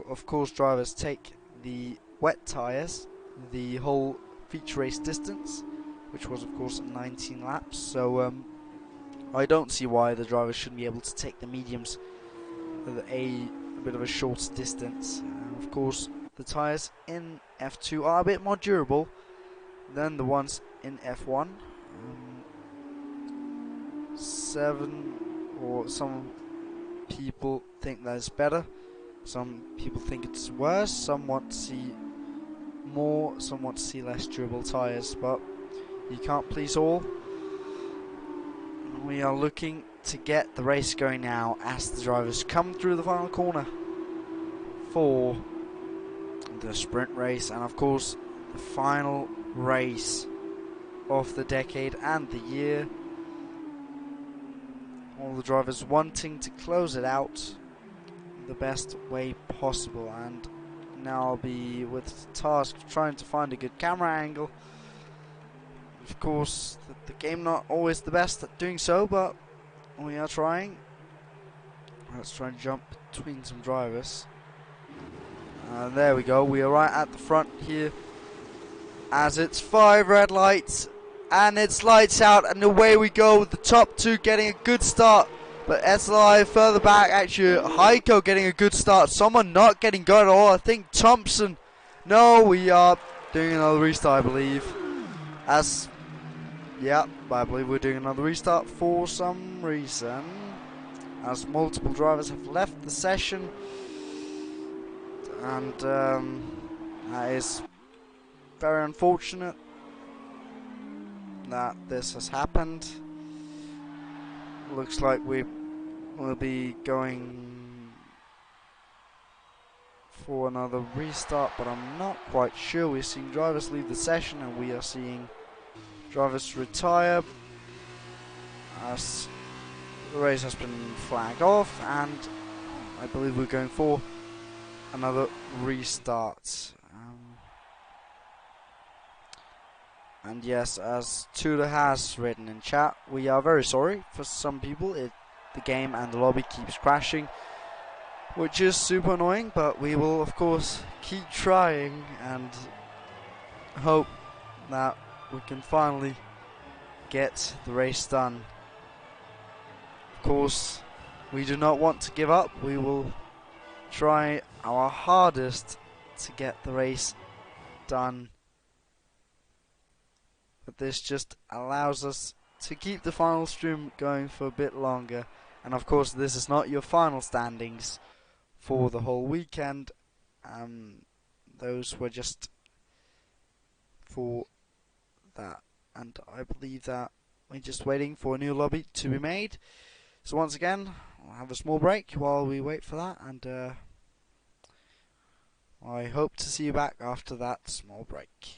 of course drivers take the wet tyres the whole feature race distance, which was of course 19 laps, so I don't see why the drivers shouldn't be able to take the mediums a bit of a short distance. Of course, the tyres in F2 are a bit more durable than the ones in F1. 7, or some people think that is better, some people think it's worse, some want to see more, some want to see less durable tyres, but you can't please all. We are looking to get the race going now as the drivers come through the final corner for the sprint race, and of course the final race of the decade and the year. All the drivers wanting to close it out the best way possible, and now I'll be with the task of trying to find a good camera angle. Of course, the game not always the best at doing so, but we are trying. Let's try and jump between some drivers. There we go, we are right at the front here, as it's 5 red lights, and it's lights out, and away we go with the top 2 getting a good start. But SLI further back, actually Heiko getting a good start, someone not getting good at all, I think Thompson. No, we are doing another restart, I believe. I believe we're doing another restart for some reason, as multiple drivers have left the session, and that is very unfortunate that this has happened. Looks like we will be going for another restart, but I'm not quite sure. We're seeing drivers leave the session, and we are seeing drivers retire as the race has been flagged off, and I believe we're going for another restart. And yes, as Tudor has written in chat, we are very sorry. For some people, the game and the lobby keeps crashing, which is super annoying, but we will of course keep trying and hope that we can finally get the race done. Of course, we do not want to give up. We will try our hardest to get the race done, but this just allows us to keep the final stream going for a bit longer. And of course, this is not your final standings for the whole weekend. those were just for that, and I believe that we're just waiting for a new lobby to be made. So once again, I'll have a small break while we wait for that, and I hope to see you back after that small break.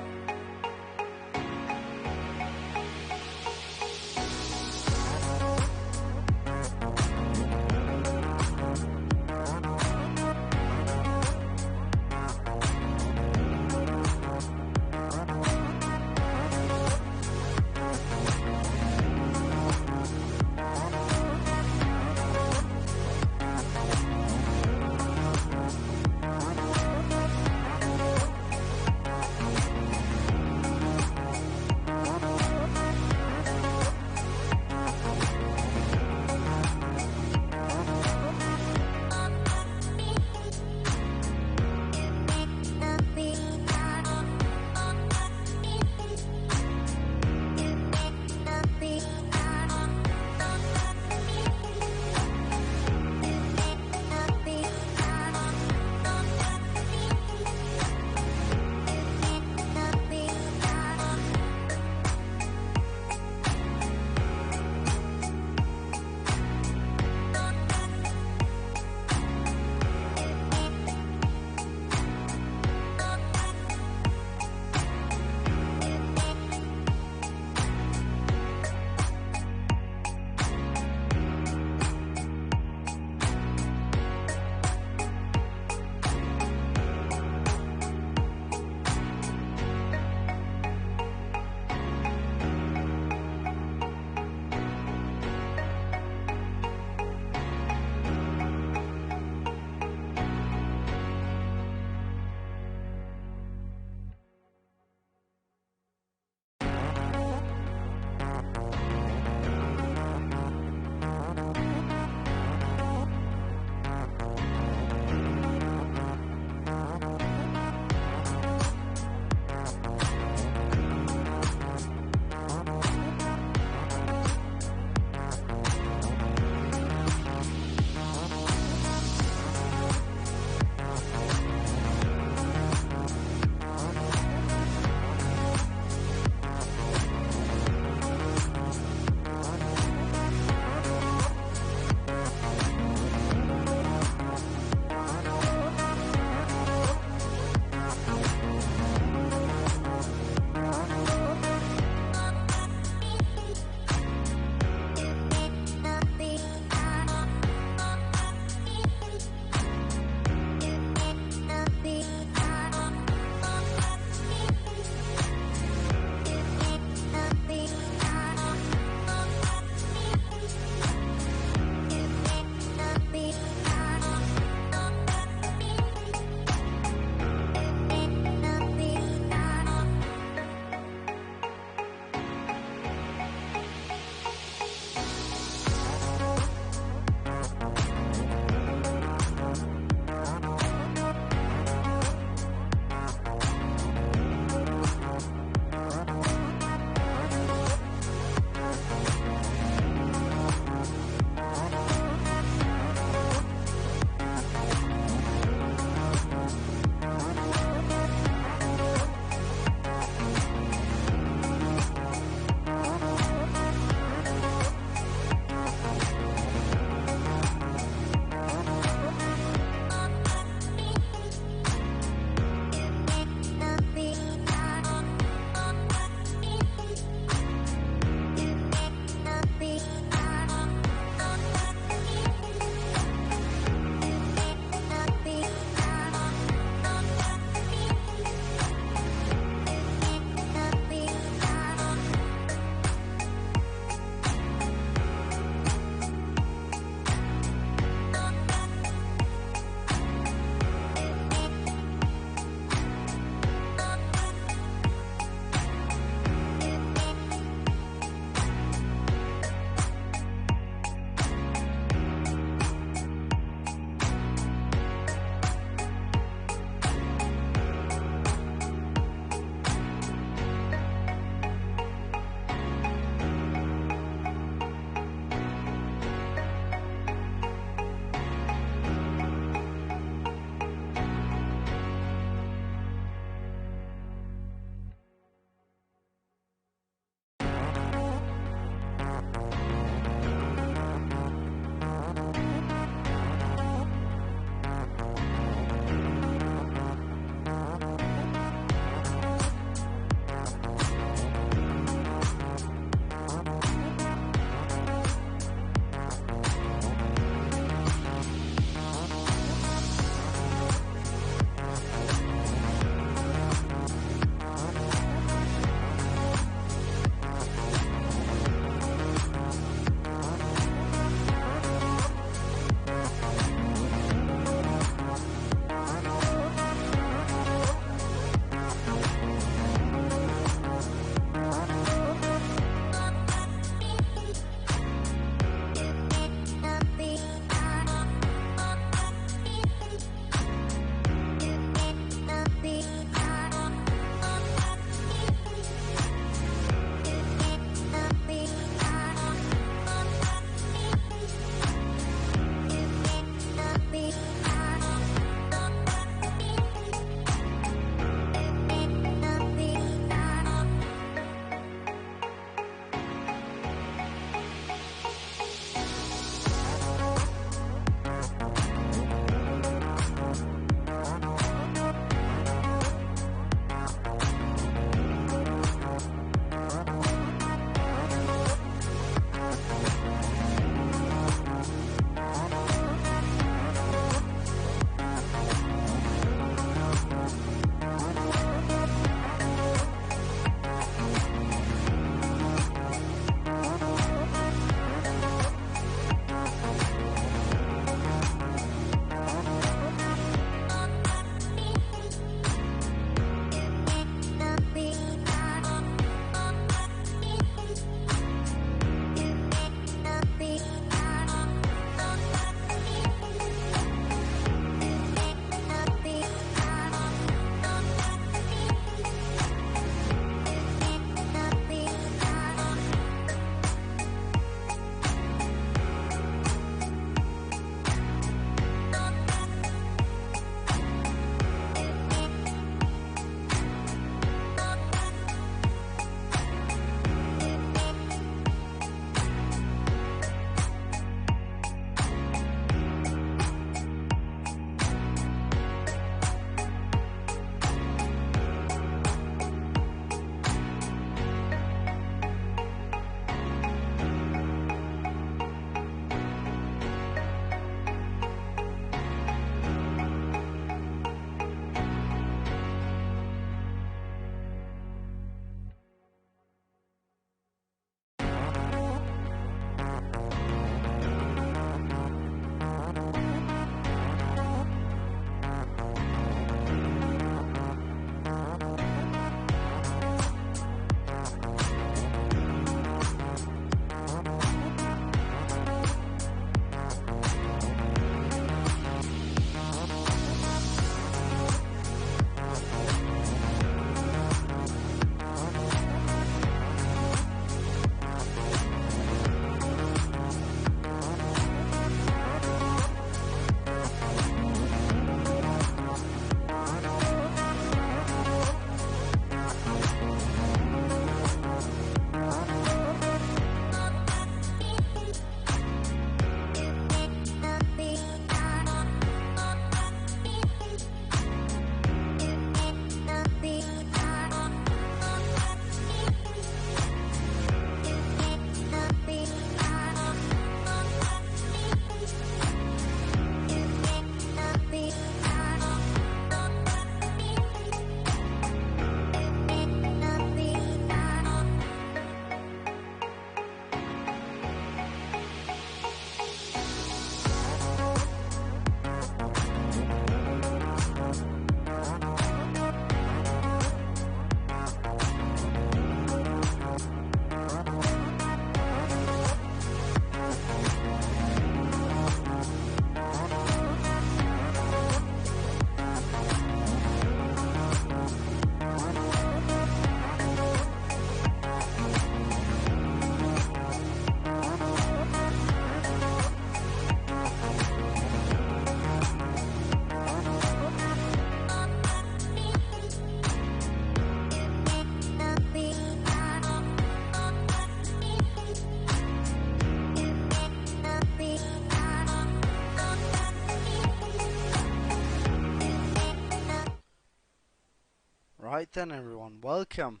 Right then everyone, welcome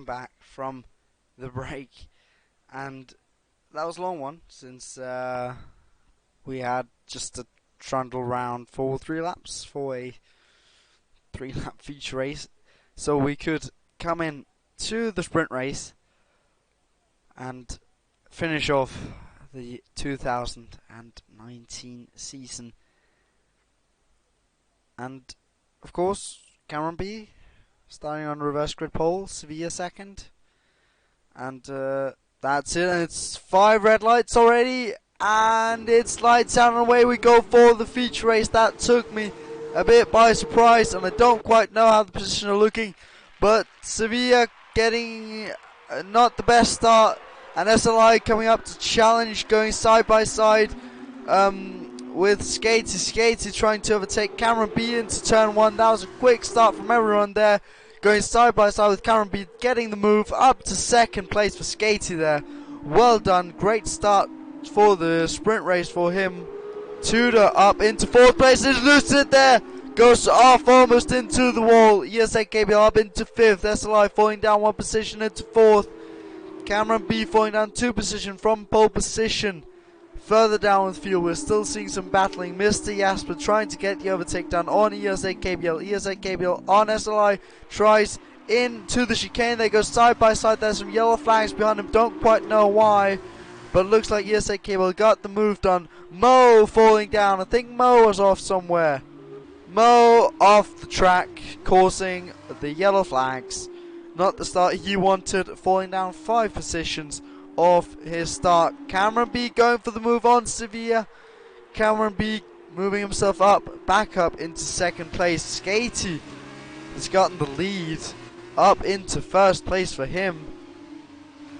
back from the break. And that was a long one since we had just a trundle round for 3 laps for a 3-lap feature race. So we could come in to the sprint race and finish off the 2019 season. And of course, Cameron B starting on reverse grid pole, Sevilla second. And that's it, and it's 5 red lights already, and it's lights out and away we go for the feature race. That took me a bit by surprise, and I don't quite know how the position are looking, but Sevilla getting not the best start, and SLI coming up to challenge, going side by side with Skatey trying to overtake Cameron B into turn 1. That was a quick start from everyone there, going side by side with Cameron B, getting the move up to second place for Skatey there. Well done, great start for the sprint race for him. Tudor up into 4th place, is lucid there, goes off almost into the wall. ESA KBL up into 5th, SLI falling down 1 position into 4th. Cameron B falling down 2 position from pole position. Further down with field, we're still seeing some battling. Mr. Jasper trying to get the overtake done on ESA KBL. ESA KBL on SLI tries into the chicane. They go side by side. There's some yellow flags behind them. Don't quite know why, but looks like ESA KBL got the move done. Mo falling down. I think Mo was off somewhere. Mo off the track, causing the yellow flags. Not the start he wanted, falling down 5 positions off his start. Cameron B going for the move on Sevilla. Cameron B moving himself up, back up into 2nd place. Skatey has gotten the lead up into 1st place for him.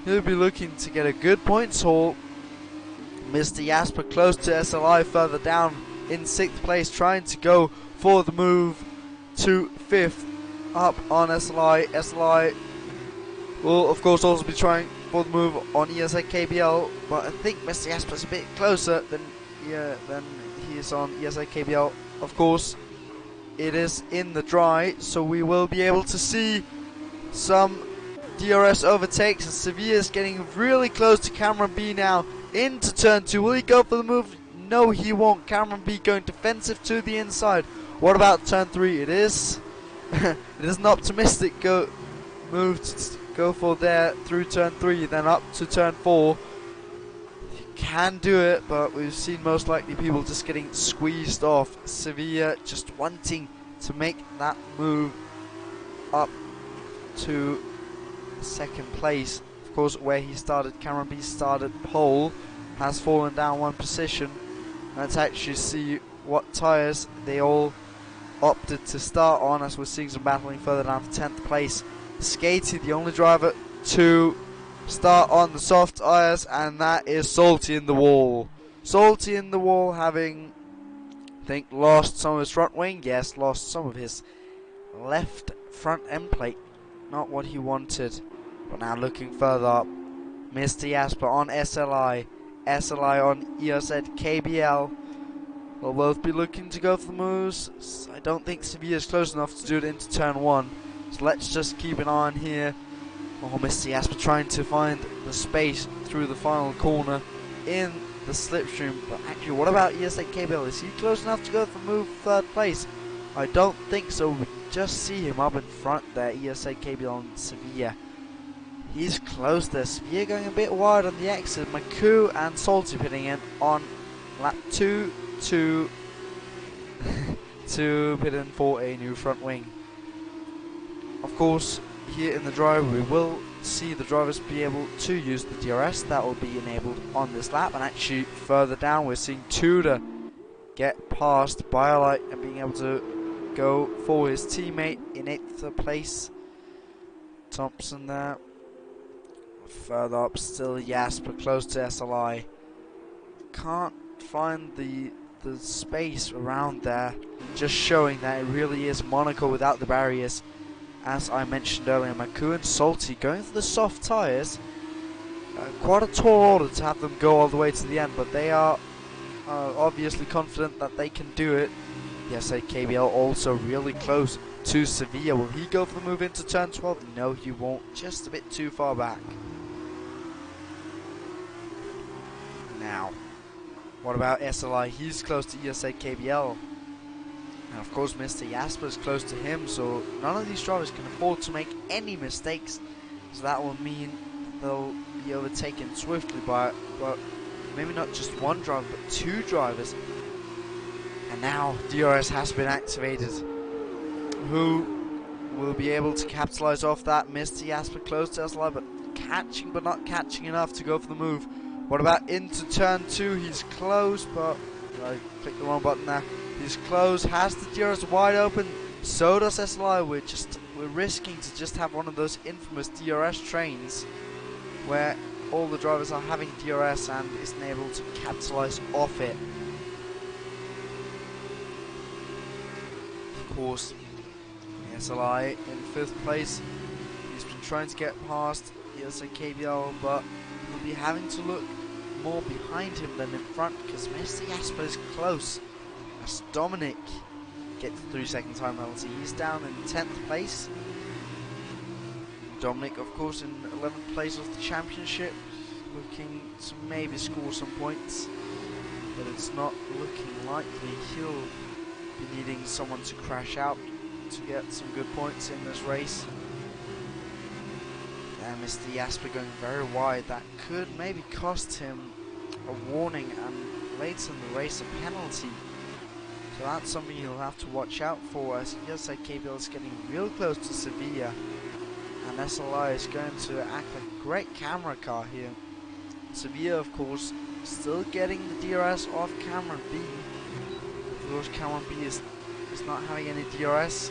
He'll be looking to get a good points haul. Mr. Jasper close to SLI further down in 6th place, trying to go for the move to 5th up on SLI. SLI will of course also be trying for the move on ESA KBL, but I think Mr. Jasper's a bit closer than he is on ESA KBL. Of course, it is in the dry, so we will be able to see some DRS overtakes, and Sevilla is getting really close to Cameron B now into turn 2. Will he go for the move? No, he won't. Cameron B going defensive to the inside. What about turn 3? It is it is an optimistic move to go for there through turn 3, then up to turn 4. You can do it, but we've seen most likely people just getting squeezed off. Sevilla just wanting to make that move up to 2nd place. Of course, where he started, Cameron B started pole, has fallen down 1 position. Let's actually see what tyres they all opted to start on, as we're seeing some battling further down for 10th place. Skatey, the only driver to start on the soft tyres, and that is Salty in the wall. Salty in the wall, having, I think, lost some of his front wing. Yes, lost some of his left front end plate. Not what he wanted. But now looking further up, Mr. Jasper on SLI. SLI on ESZ KBL. Will both be looking to go for the moves. I don't think Sevilla is close enough to do it into turn 1. So let's just keep an eye on here. Oh, Mr. Jasper trying to find the space through the final corner in the slipstream. But actually, what about ESA KBL? Is he close enough to go for move 3rd place? I don't think so. We just see him up in front there, ESA KBL and Sevilla. He's close there. Sevilla going a bit wide on the exit. Maku and Salty pitting in on lap 2 to pit in for a new front wing. Of course, here in the drive we will see the drivers be able to use the DRS. That will be enabled on this lap, and actually further down we're seeing Tudor get past BioLite and being able to go for his teammate in 8th place. Thompson there. Further up still Jasper close to SLI. Can't find the space around there, just showing that it really is Monaco without the barriers. As I mentioned earlier, Maku and Salty going for the soft tyres. Quite a tall order to have them go all the way to the end, but they are obviously confident that they can do it. Yes, KBL also really close to Sevilla. Will he go for the move into turn 12? No, he won't. Just a bit too far back. Now, what about SLI? He's close to ESA KBL. And of course, Mr. Jasper is close to him, so none of these drivers can afford to make any mistakes. So that will mean they'll be overtaken swiftly by, well, maybe not just one driver, but two drivers. And now DRS has been activated. Who will be able to capitalize off that? Mr. Jasper close to SLI, but catching, but not catching enough to go for the move. What about into turn 2? He's close, but I clicked the wrong button there. He's close, has the DRS wide open. So does SLI. We're risking to just have one of those infamous DRS trains where all the drivers are having DRS and isn't able to capitalize off it. Of course, SLI in 5th place. He's been trying to get past ESA KBL, but he'll be having to look more behind him than in front because Mr. Jasper is close. As Dominic gets the 3-second time penalty, he's down in 10th place. Dominic, of course, in 11th place of the championship, looking to maybe score some points, but it's not looking likely. He'll be needing someone to crash out to get some good points in this race. And Mr. Jasper going very wide, that could maybe cost him a warning and later in the race a penalty. So that's something you'll have to watch out for, as ESA KBL is getting real close to Sevilla. And SLI is going to act like a great camera car here. Sevilla, of course, still getting the DRS off Cameron B. Of course, Cameron B is not having any DRS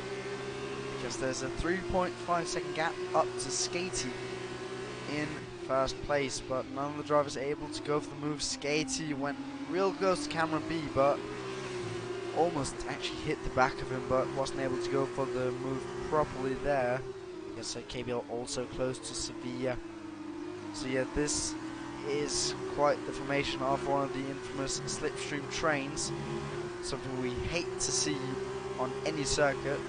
because there's a 3.5 second gap up to Skatey in 1st place, but none of the drivers are able to go for the move. Skatey went real close to Cameron B, but almost actually hit the back of him, but wasn't able to go for the move properly there. Yes, so KBL also close to Sevilla. So yeah, this is quite the formation of one of the infamous slipstream trains. Something we hate to see on any circuit,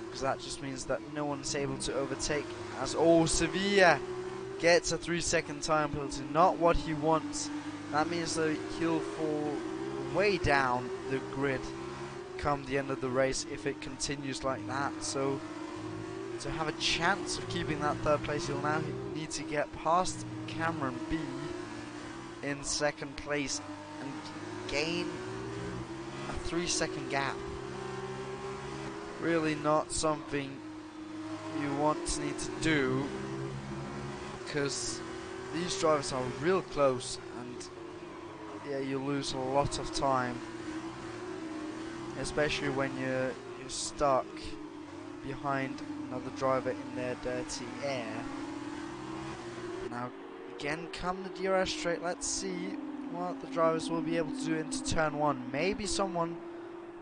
because that just means that no one's able to overtake. As Sevilla gets a 3-second time penalty, not what he wants. That means that he'll fall way down the grid come the end of the race if it continues like that. So to have a chance of keeping that 3rd place, he'll now need to get past Cameron B in 2nd place and gain a 3-second gap. Really not something you want to need to do, because these drivers are real close, and yeah, you lose a lot of time, especially when you're stuck behind another driver in their dirty air. Now again come the DRS straight. Let's see what the drivers will be able to do into turn 1. Maybe someone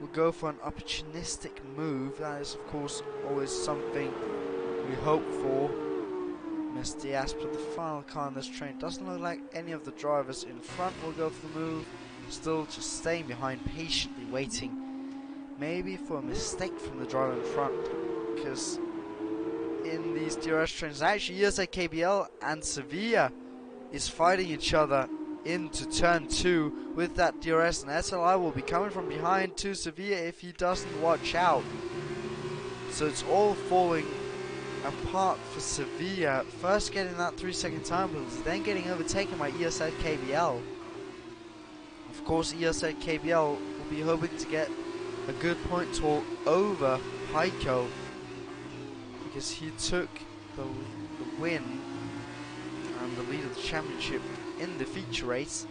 will go for an opportunistic move. That is of course always something we hope for. Mr. Jasper, the final car in this train, doesn't look like any of the drivers in front will go for the move. Still just staying behind, patiently waiting, maybe for a mistake from the driver in front, because in these DRS trains, actually ESA KBL and Sevilla is fighting each other into turn 2 with that DRS, and SLI will be coming from behind to Sevilla if he doesn't watch out. So it's all falling apart for Sevilla, first getting that 3-second time penalty, then getting overtaken by ESA KBL. Of course, ESA KBL will be hoping to get a good point total over Heiko, because he took the win and the lead of the championship in the feature race.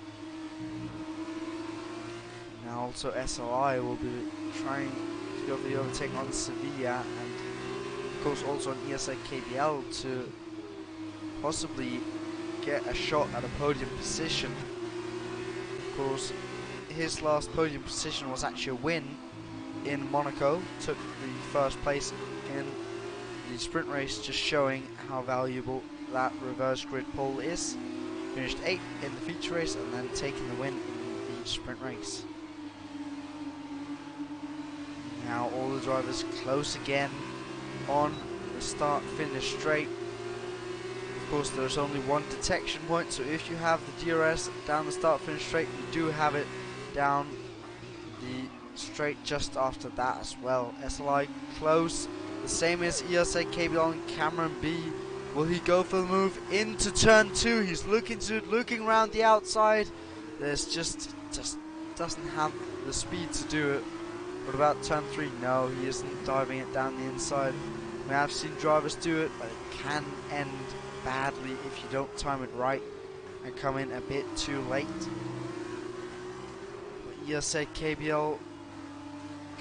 Now also SLI will be trying to go for the overtake on Sevilla, and of course also on ESA KBL to possibly get a shot at a podium position. Of course, his last podium position was actually a win in Monaco, took the 1st place in the sprint race, just showing how valuable that reverse grid pole is. Finished 8th in the feature race and then taking the win in the sprint race. Now all the drivers close again on the start-finish straight. Of course, there's only one detection point, so if you have the DRS down the start-finish straight, you do have it down the straight just after that as well. SLI close, the same as ESA KBL and Cameron B. Will he go for the move into turn 2? He's looking around the outside. There's just doesn't have the speed to do it. What about turn 3? No, he isn't diving it down the inside. We have seen drivers do it, but it can end badly if you don't time it right and come in a bit too late. But ESA KBL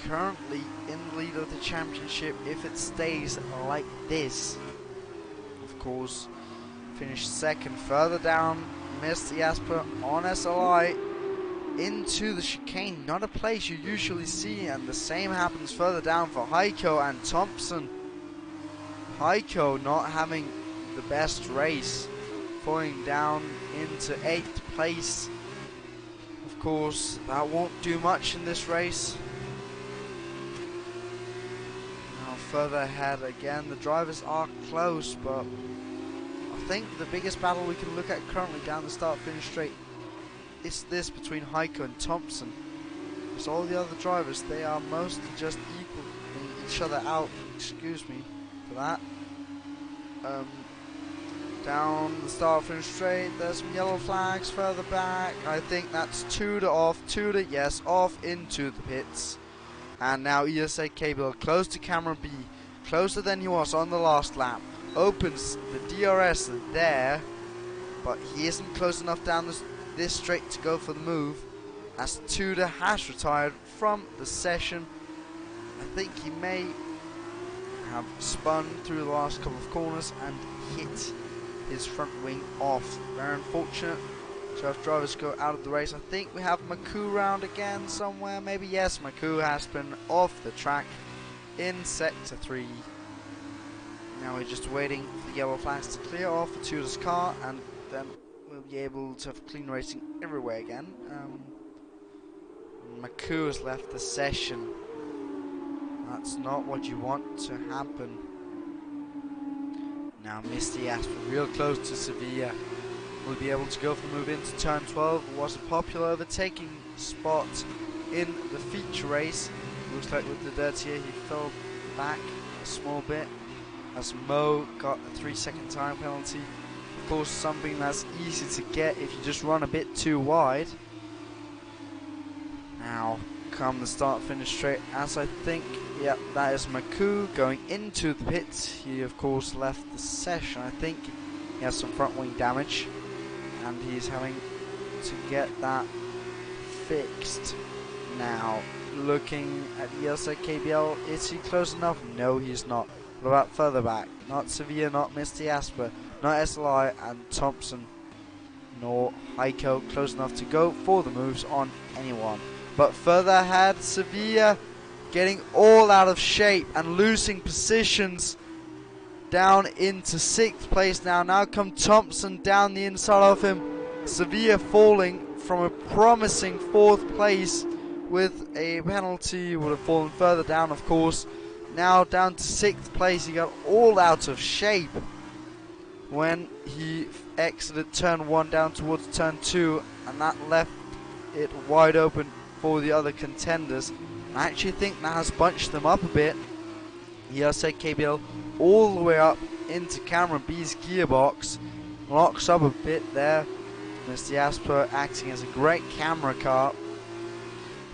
currently in the lead of the championship. If it stays like this, of course, finish second. Further down, missed the Asper on SLI into the chicane, not a place you usually see, and the same happens further down for Heiko and Thompson. Heiko not having the best race, falling down into 8th place. Of course, that won't do much in this race. Now further ahead again, the drivers are close, but I think the biggest battle we can look at currently down the start-finish straight is this between Heiko and Thompson. Because all the other drivers, they are mostly just equaling each other out. Excuse me for that. Down the start-finish straight, there's some yellow flags further back. I think that's Tudor off. Tudor, yes, off into the pits. And now ESA KBL close to Cameron B. Closer than he was on the last lap. Opens the DRS there, but he isn't close enough down this straight to go for the move, as Tudor has retired from the session. I think he may have spun through the last couple of corners and hit his front wing off. Very unfortunate. So if drivers go out of the race, I think we have Maku round again somewhere. Maybe, yes, Maku has been off the track in sector 3. Now we're just waiting for the yellow flags to clear off for Tudor's car, and then we'll be able to have clean racing everywhere again. Maku has left the session. That's not what you want to happen. Now Misty Asper real close to Sevilla. Will be able to go for the move into turn 12. Was a popular overtaking spot in the feature race. Looks like with the Dirtier he fell back a small bit, as Mo got a 3-second time penalty. Of course, something that's easy to get if you just run a bit too wide. Now come the start-finish straight, as I think, yep, that is Maku going into the pits. He of course left the session. I think he has some front wing damage, and he's having to get that fixed. Now looking at ESA KBL, is he close enough? No, he's not. What about further back? Not Sevilla, not Misty Asper, not SLI and Thompson, nor Heiko close enough to go for the moves on anyone. But further ahead, Sevilla getting all out of shape and losing positions down into 6th place now. Now come Thompson down the inside of him. Sevilla falling from a promising 4th place with a penalty. Would have fallen further down, of course. Now down to 6th place. He got all out of shape when he exited turn 1 down towards turn 2, and that left it wide open for the other contenders. I actually think that has bunched them up a bit. ESA KBL all the way up into Cameron B's gearbox, locks up a bit there. Mr. Asper acting as a great camera car.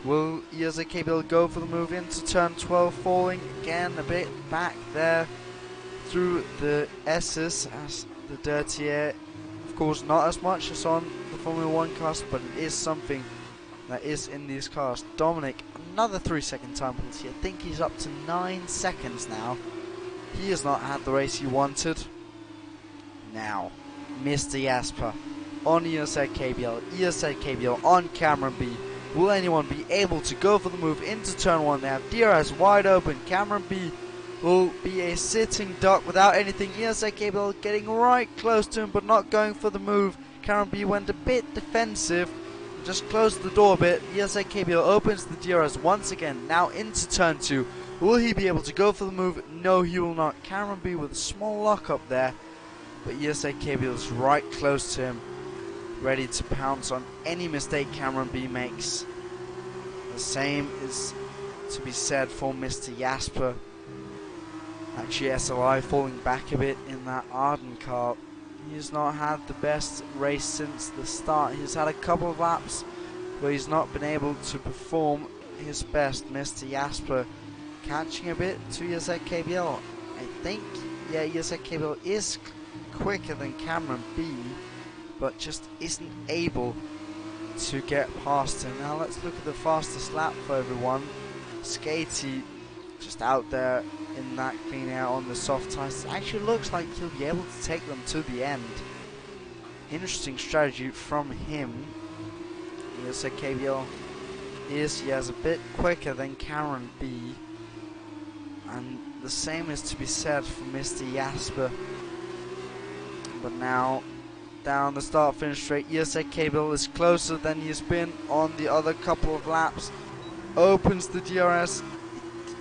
Will ESA KBL go for the move into turn 12, falling again a bit back there through the S's as the Dirtier. Of course, not as much as on the Formula 1 cars, but it is something that is in these cars. Dominic, another 3-second time penalty. I think he's up to 9 seconds now. He has not had the race he wanted. Now, Mr. Asper on ESA KBL, ESA KBL on Cameron B. Will anyone be able to go for the move into turn 1? They have DRS wide open. Cameron B will be a sitting duck without anything. ESA KBL getting right close to him, but not going for the move. Cameron B went a bit defensive. just close the door a bit. ESA KBL opens the DRS once again, now into turn 2. Will he be able to go for the move? No, he will not. Cameron B with a small lock up there, but ESA KBL is right close to him, ready to pounce on any mistake Cameron B makes. The same is to be said for Mr. Jasper. Actually, SLI falling back a bit in that Arden car. He's not had the best race since the start. He's had a couple of laps where he's not been able to perform his best. Mr. Jasper catching a bit to ESA KBL. I think, yeah, ESA KBL is quicker than Cameron B, but just isn't able to get past him. Now let's look at the fastest lap for everyone. Skatey just out there in that clean air on the soft tyres. It actually looks like he'll be able to take them to the end. Interesting strategy from him. ESA KBL is, yes, a bit quicker than Cameron B, and the same is to be said for Mr. Jasper. But now down the start finish straight, ESA KBL is closer than he's been on the other couple of laps. Opens the DRS.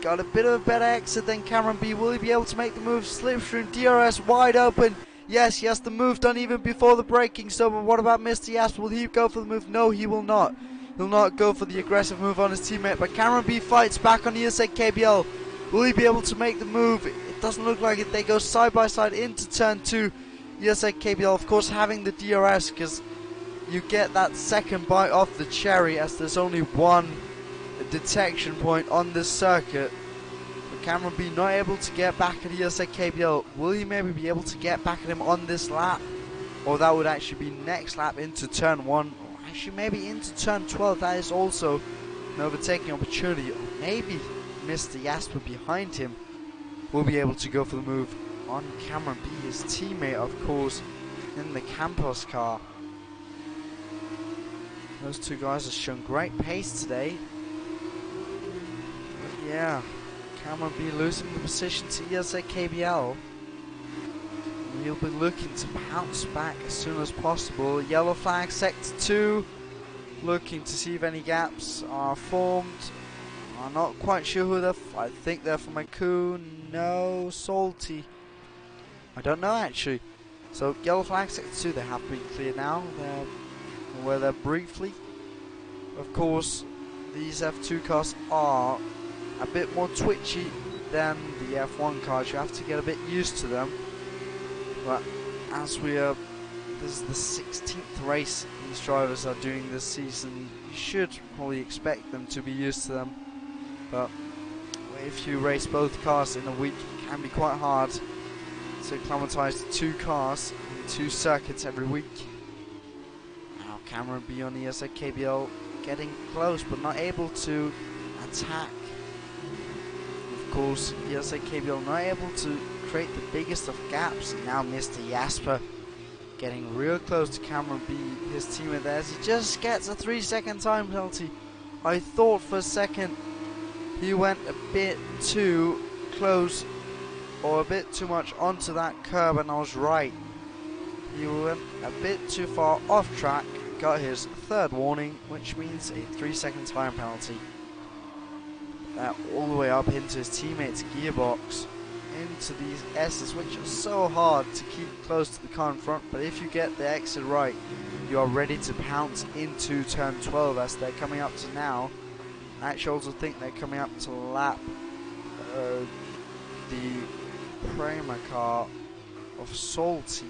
Got a bit of a better exit than Cameron B. Will he be able to make the move? Slipstream, DRS wide open. Yes, he has the move done even before the braking. So, but what about Mr. Jasper? Will he go for the move? No, he will not. He'll not go for the aggressive move on his teammate. But Cameron B fights back on ESA KBL. Will he be able to make the move? It doesn't look like it. They go side by side into turn 2. ESA KBL, of course, having the DRS because you get that second bite off the cherry as there's only one detection point on this circuit. But Cameron B not able to get back at ESA KBL. Will he maybe be able to get back at him on this lap? Or that would actually be next lap into turn 1. Or actually maybe into turn 12. That is also an overtaking opportunity. Or maybe Mr. Jasper behind him will be able to go for the move on Cameron B, his teammate, of course, in the Campos car. Those two guys have shown great pace today. But yeah, Cameron B losing the position to ESA KBL. He'll be looking to pounce back as soon as possible. Yellow flag, sector 2. Looking to see if any gaps are formed. I'm not quite sure who they're I think they're from Akun. No, Salty. I don't know actually. So yellow flag, sector 2, they have been cleared now. Were there briefly. Of course, these F2 cars are a bit more twitchy than the F1 cars. You have to get a bit used to them. But as this is the 16th race these drivers are doing this season, you should probably expect them to be used to them. But if you race both cars in a week, it can be quite hard to acclimatise to 2 cars and 2 circuits every week. Now Cameron B on ESA KBL getting close but not able to attack. Of course, ESA KBL not able to create the biggest of gaps. Now Mr. Jasper getting real close to Cameron B, his teammate there, as he just gets a 3-second time penalty. I thought for a second he went a bit too close or a bit too much onto that curb, and I was right. He went a bit too far off track, got his 3rd warning, which means a 3-second time penalty. That all the way up into his teammate's gearbox, into these S's, which are so hard to keep close to the car in front, but if you get the exit right, you are ready to pounce into turn 12 as they're coming up to now. I actually also think they're coming up to lap the Prema car of Salty.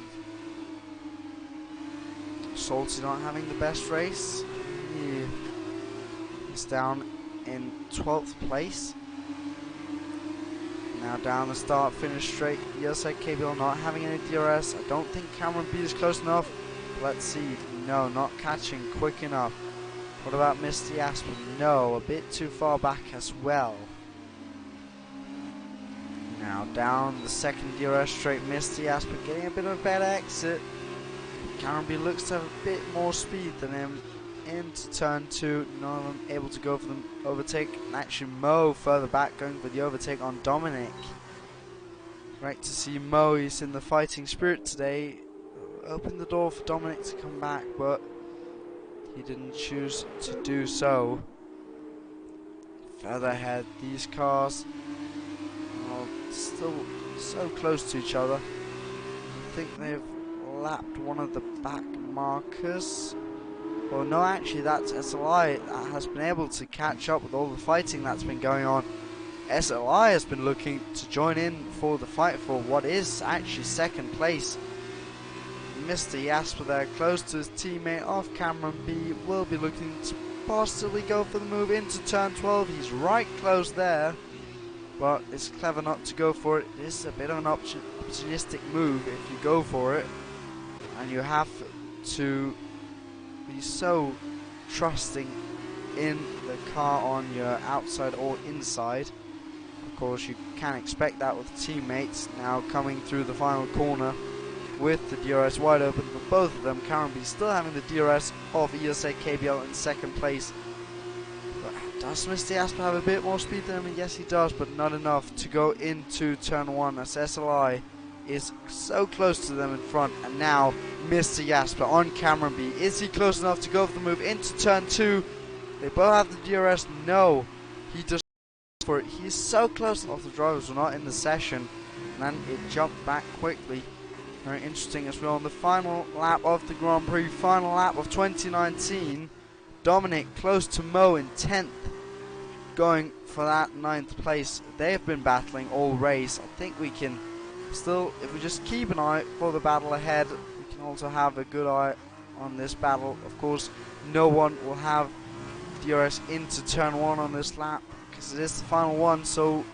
Salty not having the best race. He's down in 12th place. Now down the start finish straight. ESA KBL not having any DRS. I don't think Cameron B is close enough. Let's see. No, not catching quick enough. What about Mr. Jasper? No, a bit too far back as well. Now down the 2nd DRS straight, Mr. Jasper getting a bit of a better exit. Cameron B looks to have a bit more speed than him into turn 2, not able to go for the overtake. And actually Mo further back going for the overtake on Dominic. Great to see Mo, he's in the fighting spirit today. Open the door for Dominic to come back, but he didn't choose to do so. Further ahead, these cars are still so close to each other. I think they've lapped one of the back markers. Well, no, actually, that's SLI that has been able to catch up with all the fighting that's been going on. SLI has been looking to join in for the fight for what is actually second place. Mr. Jasper there, close to his teammate off Cameron B, will be looking to possibly go for the move into turn 12. He's right close there, but it's clever not to go for it. It is a bit of an opportunistic move if you go for it, and you have to be so trusting in the car on your outside or inside. Of course, you can expect that with teammates now coming through the final corner with the DRS wide open for both of them. Karen B still having the DRS of ESA KBL in second place. But does Mr. Jasper have a bit more speed than him? Yes, he does, but not enough to go into turn 1 as SLI is so close to them in front. And now Mr. Jasper on Cameron B. Is he close enough to go for the move into turn 2? They both have the DRS. No, he does for it. He's so close enough. The drivers were not in the session, and then it jumped back quickly. Very interesting as we're on the final lap of the Grand Prix, final lap of 2019. Dominic close to Mo in 10th, going for that 9th place. They've been battling all race. I think we can still, if we just keep an eye for the battle ahead, we can also have a good eye on this battle. Of course, no one will have DRS into turn 1 on this lap, because it is the final one. So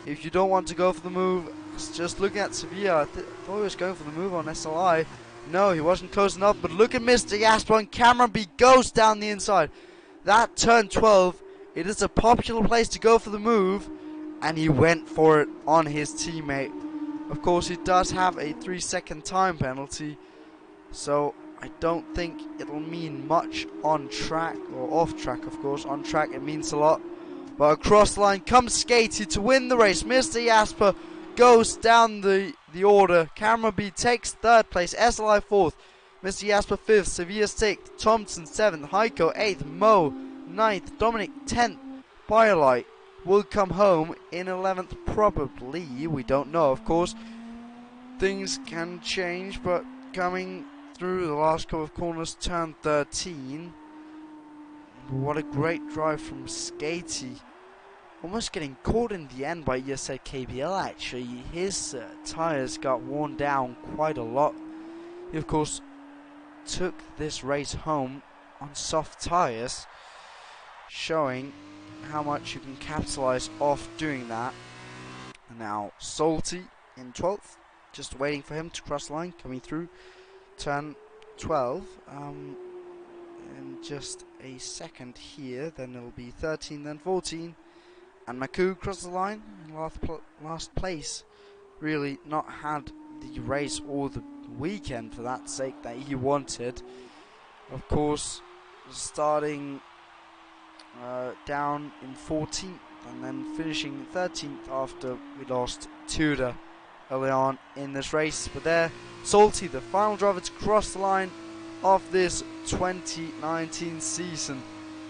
if you don't want to go for the move, just looking at Sevilla, I thought he was going for the move on SLI. No, he wasn't close enough, but look at Mr. Jasper and Cameron B goes down the inside. That turn 12, it is a popular place to go for the move, and he went for it on his teammate. Of course, he does have a 3-second time penalty, so I don't think it'll mean much on track, or off track of course. On track it means a lot, but across the line comes Skatey to win the race. Mr. Jasper goes down the order. Cameron B takes 3rd place, SLI 4th, Mr. Jasper 5th, Sevilla 6th, Thompson 7th, Heiko 8th, Mo 9th, Dominic 10th. Firelight will come home in 11th probably, we don't know of course. Things can change, but coming through the last couple of corners, turn 13. What a great drive from Skatey. Almost getting caught in the end by ESA KBL actually. His tyres got worn down quite a lot. He of course took this race home on soft tyres, showing how much you can capitalise off doing that. And now Salty in 12th, just waiting for him to cross the line, coming through turn 12 in just a second here. Then it'll be 13, then 14. And Maku crossed the line in last place. Really not had the race or the weekend for that sake that he wanted. Of course, starting down in 14th and then finishing 13th after we lost Tudor early on in this race. But there, Salty, the final driver to cross the line of this 2019 season.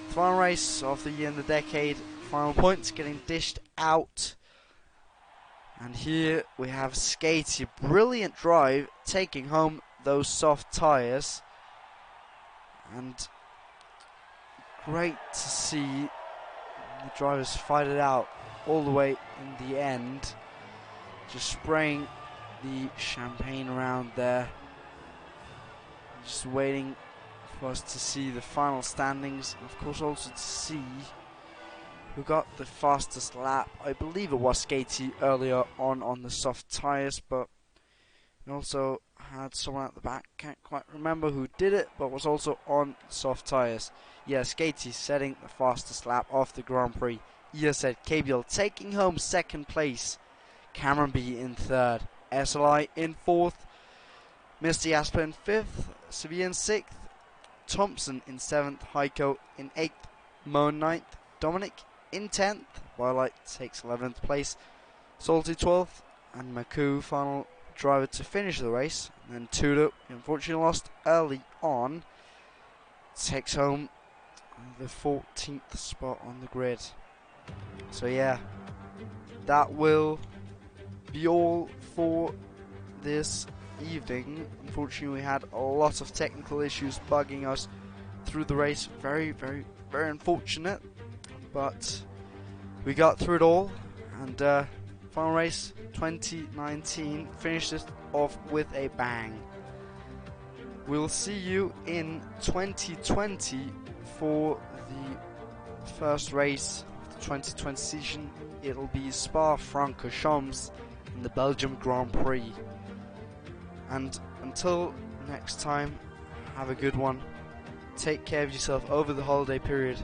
The final race of the year and the decade. Final points getting dished out. And here we have Skatey, brilliant drive, taking home those soft tyres. And great to see the drivers fight it out all the way in the end. Just spraying the champagne around there. Just waiting for us to see the final standings. And of course also to see who got the fastest lap. I believe it was Skatey earlier on the soft tyres, but we also had someone at the back, can't quite remember who did it, but was also on soft tyres. Yeah, Skatey setting the fastest lap of the Grand Prix. ESA KBL taking home 2nd place, Cameron B in 3rd, SLI in 4th, Mr. Jasper in 5th, Sevilla in 6th, Thompson in 7th, Heiko in 8th, Mo in 9th, Dominic in 10th, Wildlight takes 11th place, Salty 12th, and Maku final driver to finish the race. And then Tudor unfortunately lost early on takes home the 14th spot on the grid. So yeah, that will be all for this evening. Unfortunately, we had a lot of technical issues bugging us through the race. Very unfortunate, but we got through it all, and final race 2019 finished it off with a bang. We'll see you in 2020 for the first race of the 2020 season. It'll be Spa-Francorchamps in the Belgium Grand Prix. And until next time, have a good one. Take care of yourself over the holiday period.